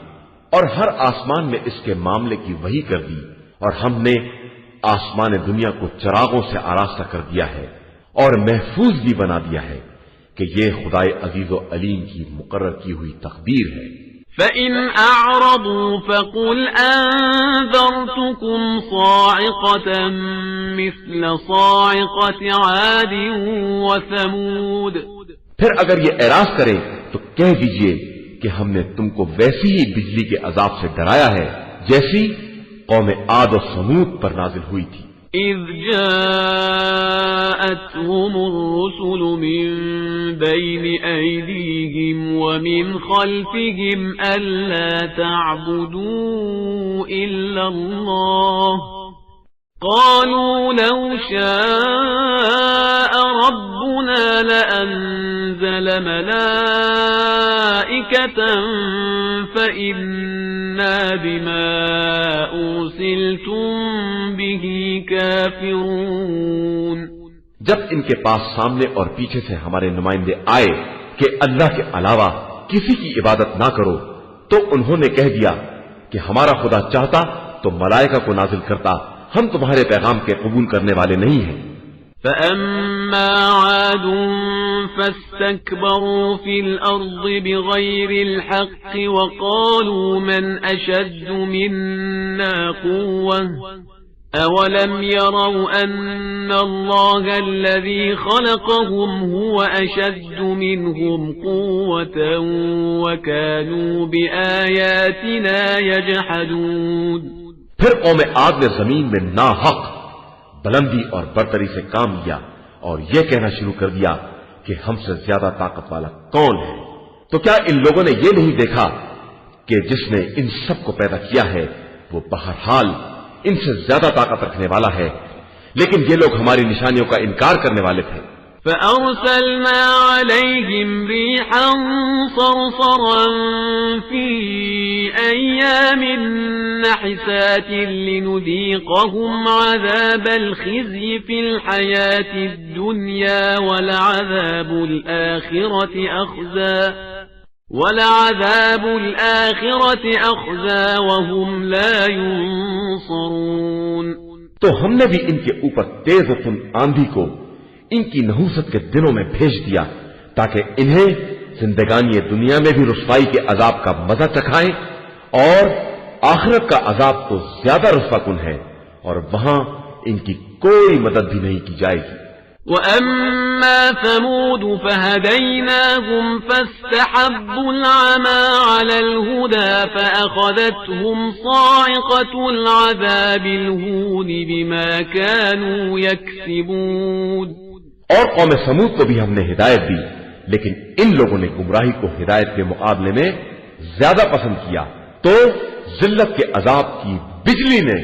اور ہر آسمان میں اس کے معاملے کی وحی کر دی اور ہم نے آسمان دنیا کو چراغوں سے آراستہ کر دیا ہے اور محفوظ بھی بنا دیا ہے کہ یہ خدائے عزیز و علیم کی مقرر کی ہوئی تقدیر ہے. فَإِنْ أَعْرَضُوا فَقُلْ أَنذَرْتُكُمْ صَاعِقَةً مِثْلَ صَاعِقَةِ عَادٍ وَثَمُودَ. پھر اگر یہ اعراض کریں تو کہہ دیجئے کہ ہم نے تم کو ویسی ہی بجلی کے عذاب سے ڈرایا ہے جیسی قوم عاد و سمود پر نازل ہوئی تھی. إِذْ جَاءَتْهُمُ الرُّسُلُ مِنْ بَيْنِ أَيْدِيهِمْ وَمِنْ خَلْفِهِمْ أَلَّا تَعْبُدُوا إِلَّا اللَّهَ قَالُوا لَوْ شَاءَ رَبُّنَا لَأَنزَلَ مَلَائِكَةً فَإِنَّا بِمَا أُرْسِلْتُمْ بِهِ كَافِرُونَ. جب ان کے پاس سامنے اور پیچھے سے ہمارے نمائندے آئے کہ اللہ کے علاوہ کسی کی عبادت نہ کرو تو انہوں نے کہہ دیا کہ ہمارا خدا چاہتا تو ملائکہ کو نازل کرتا، ہم تمہارے پیغام کے قبول کرنے والے نہیں ہیں. فَأَمَّا عَادٌ فَاسْتَكْبَرُوا فِي الْأَرْضِ بِغَيْرِ الْحَقِّ وَقَالُوا مَنْ أَشَدُّ مِنَّا قُوَّةً أَوَلَمْ يَرَوْا أَنَّ اللَّهَ الَّذِي خَلَقَهُمْ هُوَ أَشَدُّ مِنْهُمْ قُوَّةً وَكَانُوا بِآيَاتِنَا يَجْحَدُونَ. پھر قوم عاد نے زمین میں ناحق بلندی اور برتری سے کام لیا اور یہ کہنا شروع کر دیا کہ ہم سے زیادہ طاقت والا کون ہے. تو کیا ان لوگوں نے یہ نہیں دیکھا کہ جس نے ان سب کو پیدا کیا ہے وہ بہرحال ان سے زیادہ طاقت رکھنے والا ہے، لیکن یہ لوگ ہماری نشانیوں کا انکار کرنے والے تھے. فَأَرْسَلْنَا عَلَيْهِمْ رِيحًا صَرْصَرًا فِي أَيَّامٍ نَحِسَاتٍ لِنُذِيقَهُمْ عَذَابَ الْخِزْيِ فِي الْحَيَاةِ الدُّنْيَا وَلَعَذَابُ الْآخِرَةِ أَخْزَى وَهُمْ لَا يُنصَرُونَ. تو ہم نے بھی ان کے اوپر تیز و تند آندھی کو ان کی نحوست کے دنوں میں بھیج دیا تاکہ انہیں زندگانی دنیا میں بھی رسوائی کے عذاب کا مزہ چکھائیں، اور آخرت کا عذاب تو زیادہ رسوا کن ہے اور وہاں ان کی کوئی مدد بھی نہیں کی جائے گی. وأما ثمود فهديناهم فاستحبوا العمى على الهدى فأخذتهم صاعقة العذاب الهون بما كانوا يكسبون. اور قوم سمود کو بھی ہم نے ہدایت دی، لیکن ان لوگوں نے گمراہی کو ہدایت کے مقابلے میں زیادہ پسند کیا، تو ذلت کے عذاب کی بجلی نے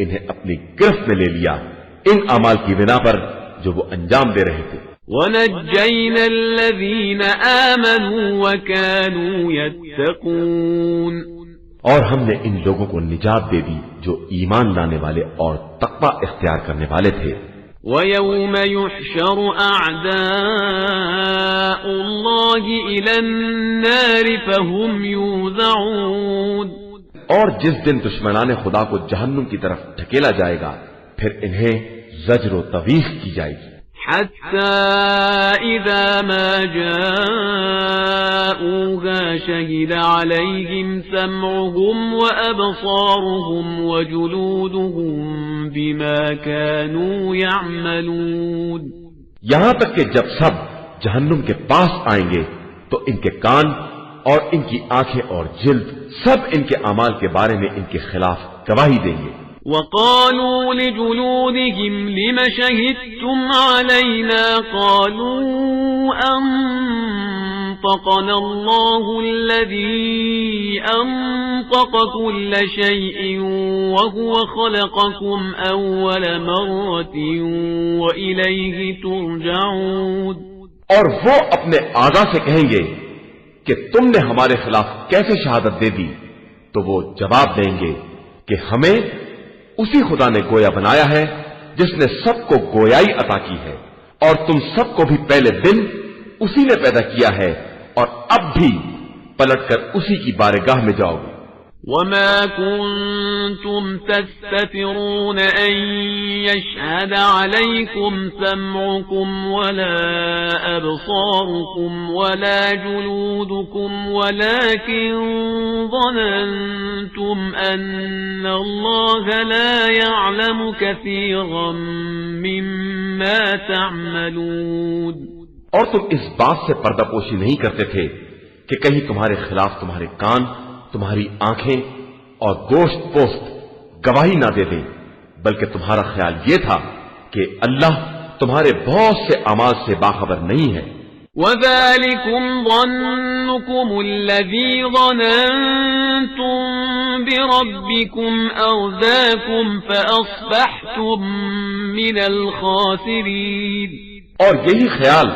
انہیں اپنی گرفت میں لے لیا ان اعمال کی بنا پر جو وہ انجام دے رہے تھے. وَنَجَّيْنَا الَّذِينَ آمَنُوا وَكَانُوا يَتَّقُونَ. اور ہم نے ان لوگوں کو نجات دے دی جو ایمان لانے والے اور تقوی اختیار کرنے والے تھے. وَيَوْمَ يُحْشَرُ أَعْدَاءُ اللَّهِ إِلَى النَّارِ فَهُمْ يُوزَعُونَ. اور جس دن دشمنان خدا کو جہنم کی طرف ڈھکیلا جائے گا پھر انہیں زجر و تویخ کی جائے گی. حَتَّى إِذَا مَا جَاءُوهَا شَهِدَ عَلَيْهِمْ سَمْعُهُمْ وَأَبْصَارُهُمْ وَجُلُودُهُمْ بِمَا كَانُوا يَعْمَلُونَ. یہاں تک کہ جب سب جہنم کے پاس آئیں گے تو ان کے کان اور ان کی آنکھیں اور جلد سب ان کے اعمال کے بارے میں ان کے خلاف گواہی دیں گے. وَقَالُوا لِجُلُودِهِمْ لِمَ شَهِدتُّمْ عَلَيْنَا قَالُوا أَنطَقَنَا اللَّهُ الَّذِي أَنطَقَ كُلَّ شَيْءٍ وَهُوَ خَلَقَكُمْ أَوَّلَ مَرَّةٍ وَإِلَيْهِ تُرْجَعُونَ. اور وہ اپنے اعضاء سے کہیں گے کہ تم نے ہمارے خلاف کیسے شہادت دے دی، تو وہ جواب دیں گے کہ ہمیں اسی خدا نے گویا بنایا ہے جس نے سب کو گویائی عطا کی ہے، اور تم سب کو بھی پہلے دن اسی نے پیدا کیا ہے، اور اب بھی پلٹ کر اسی کی بارگاہ میں جاؤ گے. وَمَا كُنتُمْ تَسْتَتِرُونَ أَن يَشْهَدَ عَلَيْكُمْ سَمْعُكُمْ وَلَا أَبْصَارُكُمْ وَلَا جُلُودُكُمْ وَلَكِنْ ظَنَنْتُمْ أَنَّ اللَّهَ لَا يَعْلَمُ كَثِيرًا مِّمَّا تَعْمَلُونَ. اور تم اس بات سے پردہ پوشی نہیں کرتے تھے کہ کہیں تمہارے خلاف تمہارے کان، تمہاری آنکھیں اور گوشت پوست گواہی نہ دے دیں، بلکہ تمہارا خیال یہ تھا کہ اللہ تمہارے بہت سے اعمال سے باخبر نہیں ہے. وَذَلِكُمْ ظَنُّكُمُ الَّذِي ظَنَنْتُمْ بِرَبِّكُمْ أَرْدَاكُمْ فَأَصْبَحْتُمْ مِنَ الْخَاسِرِينَ. اور یہی خیال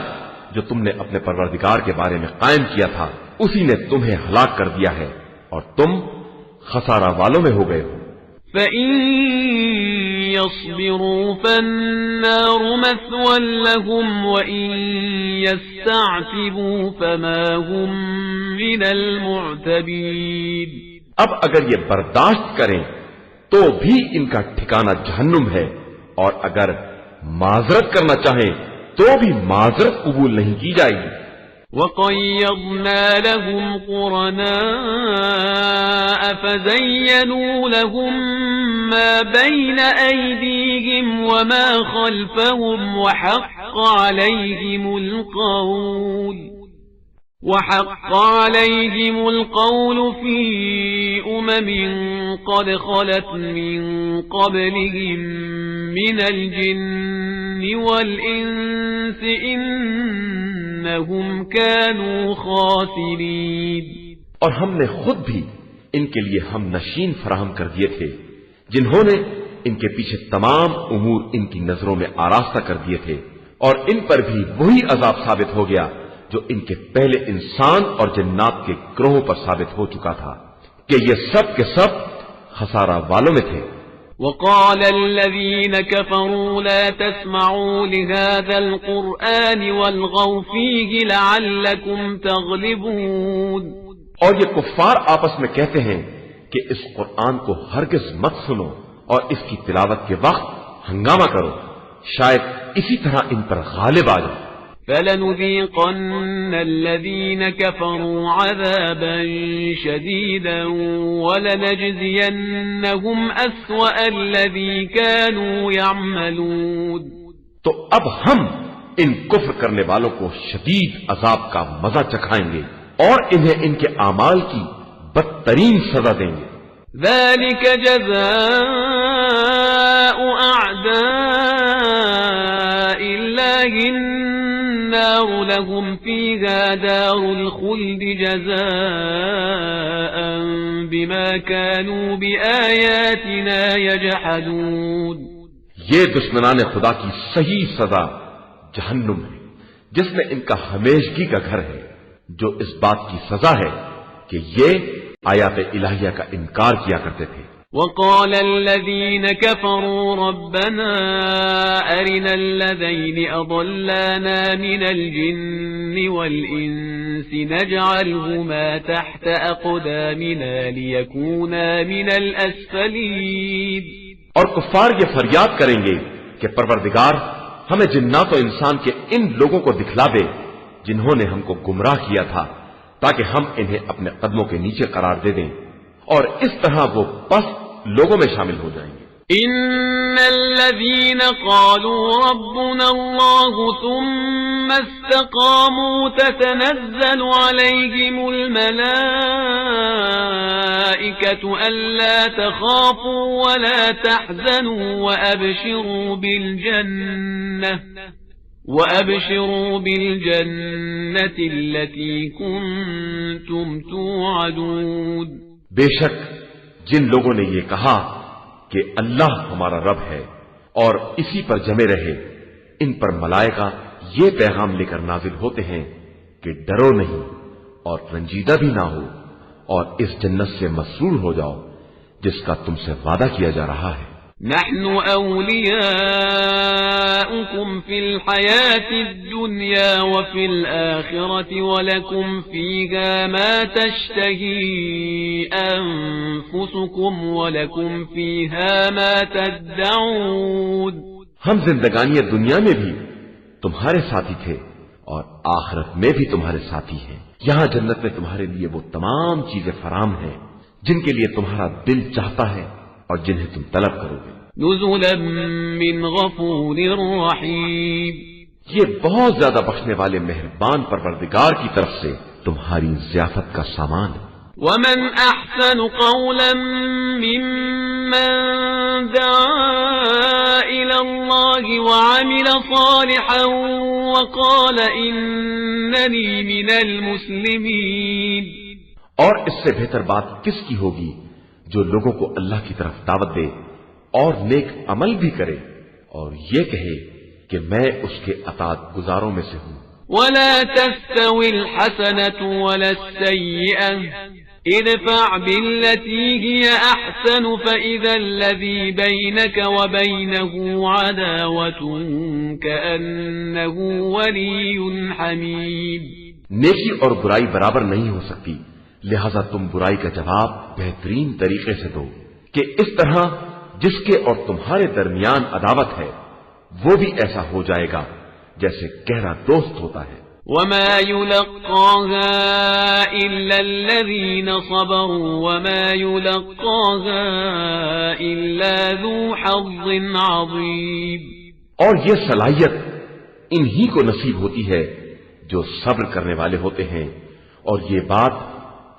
جو تم نے اپنے پروردگار کے بارے میں قائم کیا تھا اسی نے تمہیں ہلاک کر دیا ہے اور تم خسارہ والوں میں ہو گئے ہو. فَإِن يَصْبِرُوا فَالنَّارُ مَثْوًى لَهُمْ وَإِن يَسْتَعْتِبُوا فَمَا هُمْ مِنَ الْمُعْتَبِينَ. اب اگر یہ برداشت کریں تو بھی ان کا ٹھکانہ جہنم ہے، اور اگر معذرت کرنا چاہیں تو بھی معذرت قبول نہیں کی جائے گی. وَقَيَّضْنَا لَهُمْ قُرَنَاءَ فَزَيَّنُوا لَهُم مَّا بَيْنَ أَيْدِيهِمْ وَمَا خَلْفَهُمْ وَحَقَّ عَلَيْهِمُ الْقَوْلُ فِي أُمَمٍ قَدْ خَلَتْ مِن قَبْلِهِم مِّنَ الْجِنِّ وَالْإِنسِ إِنَّهُمْ كَانُوا خَاسِرِينَ. اور ہم نے خود بھی ان کے لیے ہم نشین فراہم کر دیے تھے جنہوں نے ان کے پیچھے تمام امور ان کی نظروں میں آراستہ کر دیے تھے، اور ان پر بھی وہی عذاب ثابت ہو گیا جو ان کے پہلے انسان اور جنات کے گروہوں پر ثابت ہو چکا تھا کہ یہ سب کے سب خسارہ والوں میں تھے. وَقَالَ الَّذِينَ كَفَرُوا لَا تَسْمَعُوا لِهَذَا الْقُرْآنِ وَالْغَوْا فِيهِ لَعَلَّكُمْ تَغْلِبُونَ. اور یہ کفار آپس میں کہتے ہیں کہ اس قرآن کو ہرگز مت سنو اور اس کی تلاوت کے وقت ہنگامہ کرو، شاید اسی طرح ان پر غالب آ جائے. فَلَنُذِيقَنَّ الَّذِينَ كَفَرُوا عَذَابًا شَدِيدًا وَلَنَجْزِيَنَّهُمْ أَسْوَأَ الَّذِي كَانُوا يَعْمَلُونَ. تو اب ہم ان کفر کرنے والوں کو شدید عذاب کا مزہ چکھائیں گے اور انہیں ان کے اعمال کی بدترین سزا دیں گے. ذلك جزاء أعداء الله النار لهم فيها دار الخلد جزاء بما كانوا بآياتنا يجحدون. یہ دشمنان خدا کی صحیح سزا جہنم ہے جس میں ان کا ہمیشگی کا گھر ہے، جو اس بات کی سزا ہے کہ یہ آیات الہیہ کا انکار کیا کرتے تھے. وقال الذين كفروا ربنا أرنا الذين أضلانا من الجن والإنس نجعلهما تحت أقدامنا ليكونا من الأسفلين. اور کفار یہ فریاد کریں گے کہ پروردگار ہمیں جنات و انسان کے ان لوگوں کو دکھلا دے جنہوں نے ہم کو گمراہ کیا تھا، تاکہ ہم انہیں اپنے قدموں کے نیچے قرار دے دیں اور اس طرح وہ پست لوگوں میں شامل ہو جائیں گے. ان الذين قالوا ربنا الله ثم استقاموا تتنزل عليهم الملائكة ألا تخافوا ولا تحزنوا وأبشروا بالجنة التي كنتم توعدون. بے شک جن لوگوں نے یہ کہا کہ اللہ ہمارا رب ہے اور اسی پر جمے رہے، ان پر ملائکہ یہ پیغام لے کر نازل ہوتے ہیں کہ ڈرو نہیں اور رنجیدہ بھی نہ ہو اور اس جنت سے مسرور ہو جاؤ جس کا تم سے وعدہ کیا جا رہا ہے. نحن أولياؤكم في الحياة الدنيا وفي الآخرة ولكم فيها ما تشتهي أنفسكم ولكم فيها ما تدعون. ہم زندگانی دنیا میں بھی تمہارے ساتھی تھے اور آخرت میں بھی تمہارے ساتھی ہیں. یہاں جنت میں تمہارے لیے وہ تمام چیزیں فراہم ہیں جن کے لیے تمہارا دل چاہتا ہے اور جنہیں تم طلب کرو گے. نزلا من غفور رحیم. یہ بہت زیادہ بخشنے والے مہربان پروردگار کی طرف سے تمہاری ضیافت کا سامان ہے. ومن احسن قولا ممن دعا الى الله وعمل صالحا وقال انني من المسلمین. اور اس سے بہتر بات کس کی ہوگی جو لوگوں کو اللہ کی طرف دعوت دے اور نیک عمل بھی کرے اور یہ کہے کہ میں اس کے اطاعت گزاروں میں سے ہوں. ولا تستوي الحسنة ولا السيئة ادفع بالتي هي أحسن فإذا الذي بينك وبينه عداوة كأنه ولي حميم. نیکی اور برائی برابر نہیں ہو سکتی، لہذا تم برائی کا جواب بہترین طریقے سے دو کہ اس طرح جس کے اور تمہارے درمیان عداوت ہے وہ بھی ایسا ہو جائے گا جیسے گہرا دوست ہوتا ہے. وما يلقاها إلا الذين صبروا وما يلقاها إلا ذو حظ عظيم. اور یہ صلاحیت انہی کو نصیب ہوتی ہے جو صبر کرنے والے ہوتے ہیں، اور یہ بات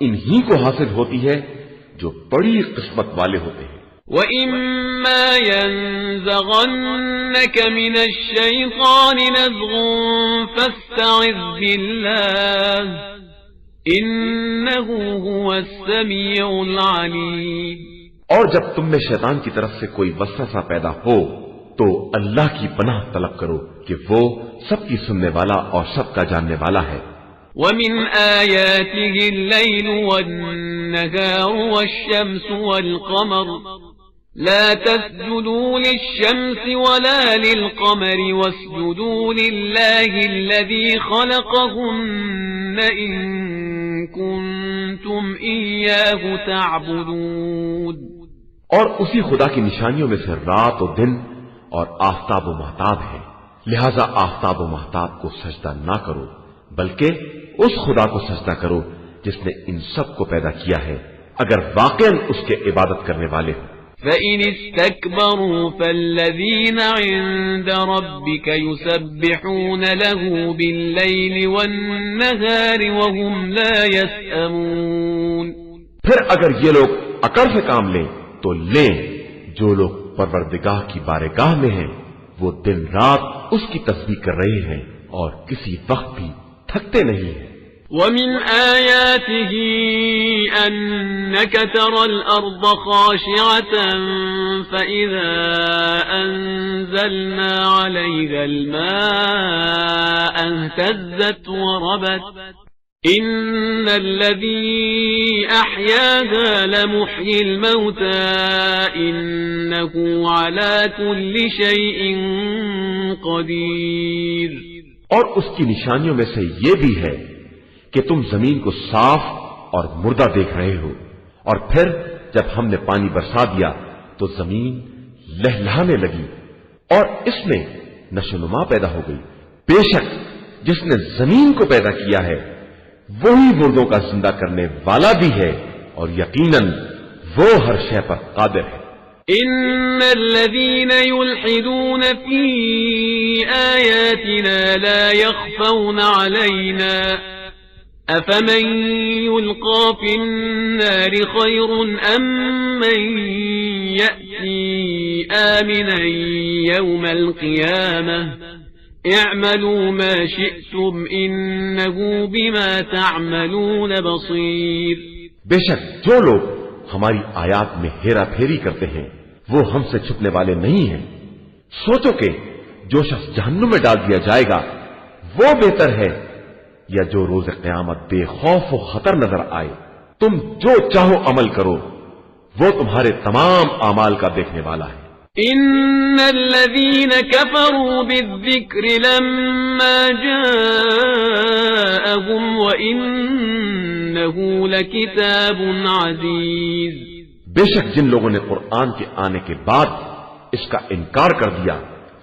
انہی کو حاصل ہوتی ہے جو بڑی قسمت والے ہوتے ہیں. وَإِمَّا يَنزَغَنَّكَ مِنَ الشَّيْطَانِ نَزْغٌ فَاسْتَعِذْ بِاللَّهِ إِنَّهُ هُوَ السَّمِيعُ الْعَلِيمُ. اور جب تم میں شیطان کی طرف سے کوئی وسوسہ پیدا ہو تو اللہ کی پناہ طلب کرو کہ وہ سب کی سننے والا اور سب کا جاننے والا ہے. وَمِنْ آيَاتِهِ اللَّيْلُ وَالنَّهَارُ وَالشَّمْسُ وَالْقَمَرُ لَا تَسْجُدُوا لِلشَّمْسِ وَلَا لِلْقَمَرِ وَاسْجُدُوا لِلَّهِ الَّذِي خَلَقَهُنَّ إِن كُنتُمْ إِيَّاهُ تَعْبُدُونَ. اور اسی خدا کی نشانیوں میں سے رات و دن اور آفتاب و مہتاب ہے، لہذا آفتاب و مہتاب کو سجدہ نہ کرو بلکہ اس خدا کو سجدہ کرو جس نے ان سب کو پیدا کیا ہے اگر واقعاً اس کے عبادت کرنے والے ہو. فإن استكبروا فالذين عند ربك يسبحون له بالليل والنهار وهم لا يسأمون۔ پھر اگر یہ لوگ عقل سے کام لیں تو لیں، جو لوگ پروردگار کی بارگاہ میں ہیں وہ دن رات اس کی تسبیح کر رہے ہیں اور کسی وقت بھی تھکتے نہیں ہیں۔ ومن آياته أنك ترى الأرض خاشعة فإذا أنزلنا عليها الماء اهتزت وربت إن الذي أحياها لمحيي الموتى إنه على كل شيء قدير۔ اور اس کی نشانیوں میں سے یہ بھی ہے کہ تم زمین کو صاف اور مردہ دیکھ رہے ہو، اور پھر جب ہم نے پانی برسا دیا تو زمین لہلہانے لگی اور اس میں نشو نما پیدا ہو گئی۔ بے شک جس نے زمین کو پیدا کیا ہے وہی مردوں کا زندہ کرنے والا بھی ہے، اور یقیناً وہ ہر شے پر قادر ہے۔ إن الذين يلحدون في آياتنا لا يخفون علينا أفمن يلقى في النار خير أم من يأتي آمنا يوم القيامة اعملوا ما شئتم إنه بما تعملون بصير۔ بے شک جو لوگ ہماری آیات میں ہیرا پھیری کرتے ہیں وہ ہم سے چھپنے والے نہیں ہیں۔ سوچو کہ جو شخص جہنم میں ڈال دیا جائے گا وہ بہتر ہے یا جو روز قیامت بے خوف و خطر نظر آئے۔ تم جو چاہو عمل کرو، وہ تمہارے تمام اعمال کا دیکھنے والا ہے۔ إن الذين كفروا بالذكر لما جاءهم وإنه لكتاب عزيز۔ بے شک جن لوگوں نے قرآن کے آنے کے بعد اس کا انکار کر دیا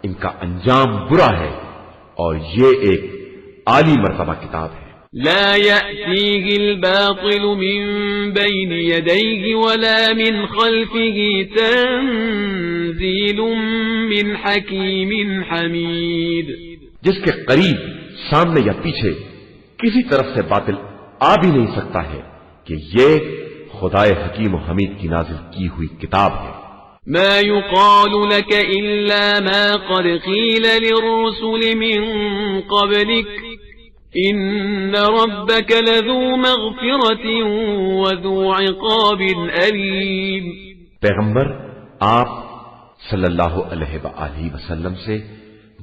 ان کا انجام برا ہے، اور یہ ایک عالی مرتبہ کتاب ہے۔ لا يأتيه الباطل من بين يديه ولا من خلفه تنزيل من حكيم حميد۔ جس کے قریب، سامنے یا پیچھے کسی طرف سے باطل آ بھی نہیں سکتا ہے کہ یہ خدائے حکیم و حمید کی نازل کی ہوئی کتاب ہے۔ ما يقال لك إلا ما قد قيل للرسل من قبلك إن ربك لذو مغفرة وذو عقاب أليم۔ پیغمبر آپ صلی اللہ علیہ وآلہ وسلم سے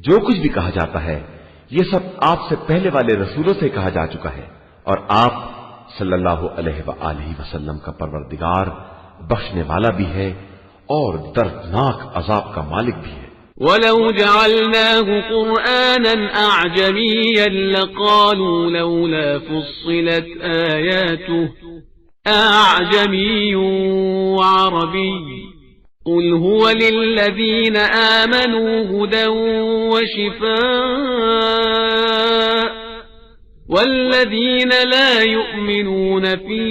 جو کچھ بھی کہا جاتا ہے یہ سب آپ سے پہلے والے رسولوں سے کہا جا چکا ہے، اور آپ صلی اللہ علیہ وآلہ وسلم کا پروردگار بخشنے والا بھی ہے اور دردناک عذاب کا مالک بھی ہے۔ وَلَوْ جَعَلْنَاهُ قُرْآنًا أَعْجَمِيًّا لَقَالُوا لَوْلَا فُصِّلَتْ آيَاتُهُ أَعْجَمِيٌّ وَعَرَبِيٌّ قُلْ هُوَ لِلَّذِينَ آمَنُوا هُدًى وَشِفَاءٌ وَالَّذِينَ لَا يُؤْمِنُونَ فِي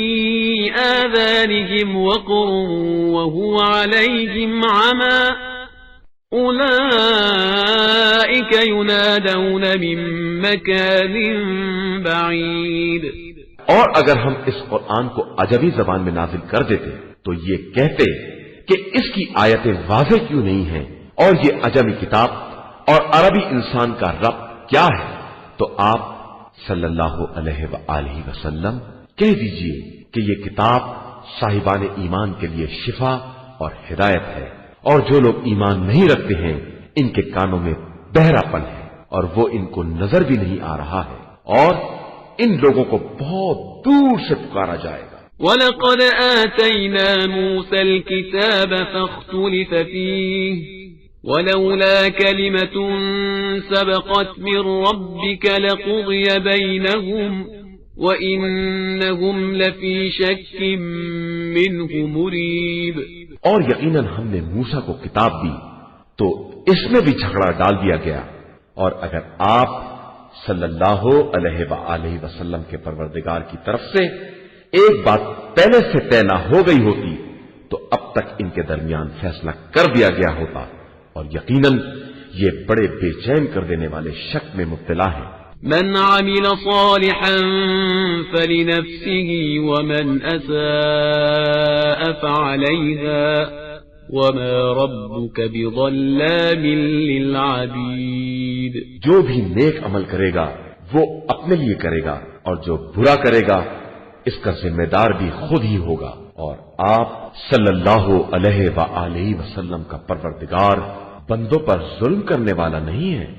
آذَانِهِمْ وَقْرٌ وَهُوَ عَلَيْهِمْ عَمًى أُولَئِكَ يُنَادَوْنَ مِن مَّكَانٍ بَعِيدٍ۔ اور اگر ہم اس قرآن کو عجمی زبان میں نازل کر دیتے تو یہ کہتے کہ اس کی آیتیں واضح کیوں نہیں ہیں، اور یہ عجمی کتاب اور عربی انسان کا رب کیا ہے، تو آپ صلی اللہ علیہ وآلہ وسلم کہہ دیجئے کہ یہ کتاب صاحبان ایمان کے لیے شفا اور ہدایت ہے، اور جو لوگ ایمان نہیں رکھتے ہیں ان کے کانوں میں بہرا پن ہے اور وہ ان کو نظر بھی نہیں آ رہا ہے، اور ان لوگوں کو بہت دور سے پکارا جائے گا۔ وَلَقَدْ آتَيْنَا مُوسَى الْكِتَابَ فَاخْتُلِفَ فِيهِ وَلَوْلَا كَلِمَةٌ سَبَقَتْ مِنْ رَبِّكَ لَقُضِيَ بَيْنَهُمْ وَإِنَّهُمْ لَفِي شَكٍّ مِّنْهُ مُرِيبٍ۔ اور یقیناً ہم نے موسیٰ کو کتاب دی تو اس میں بھی جھگڑا ڈال دیا گیا، اور اگر آپ صلی اللہ علیہ وآلہ وسلم کے پروردگار کی طرف سے ایک بات پہلے سے طے نہ ہو گئی ہوتی تو اب تک ان کے درمیان فیصلہ کر دیا گیا ہوتا، اور یقیناً یہ بڑے بے چین کر دینے والے شک میں مبتلا ہے۔ من عمل صالحا فلنفسه ومن أساء فعليها وما ربك بظلام للعبيد۔ جو بھی نیک عمل کرے گا وہ اپنے لیے کرے گا، اور جو برا کرے گا اس کا ذمہ دار بھی خود ہی ہوگا، اور آپ صلی اللہ علیہ وآلہ وسلم کا پروردگار بندوں پر ظلم کرنے والا نہیں ہے۔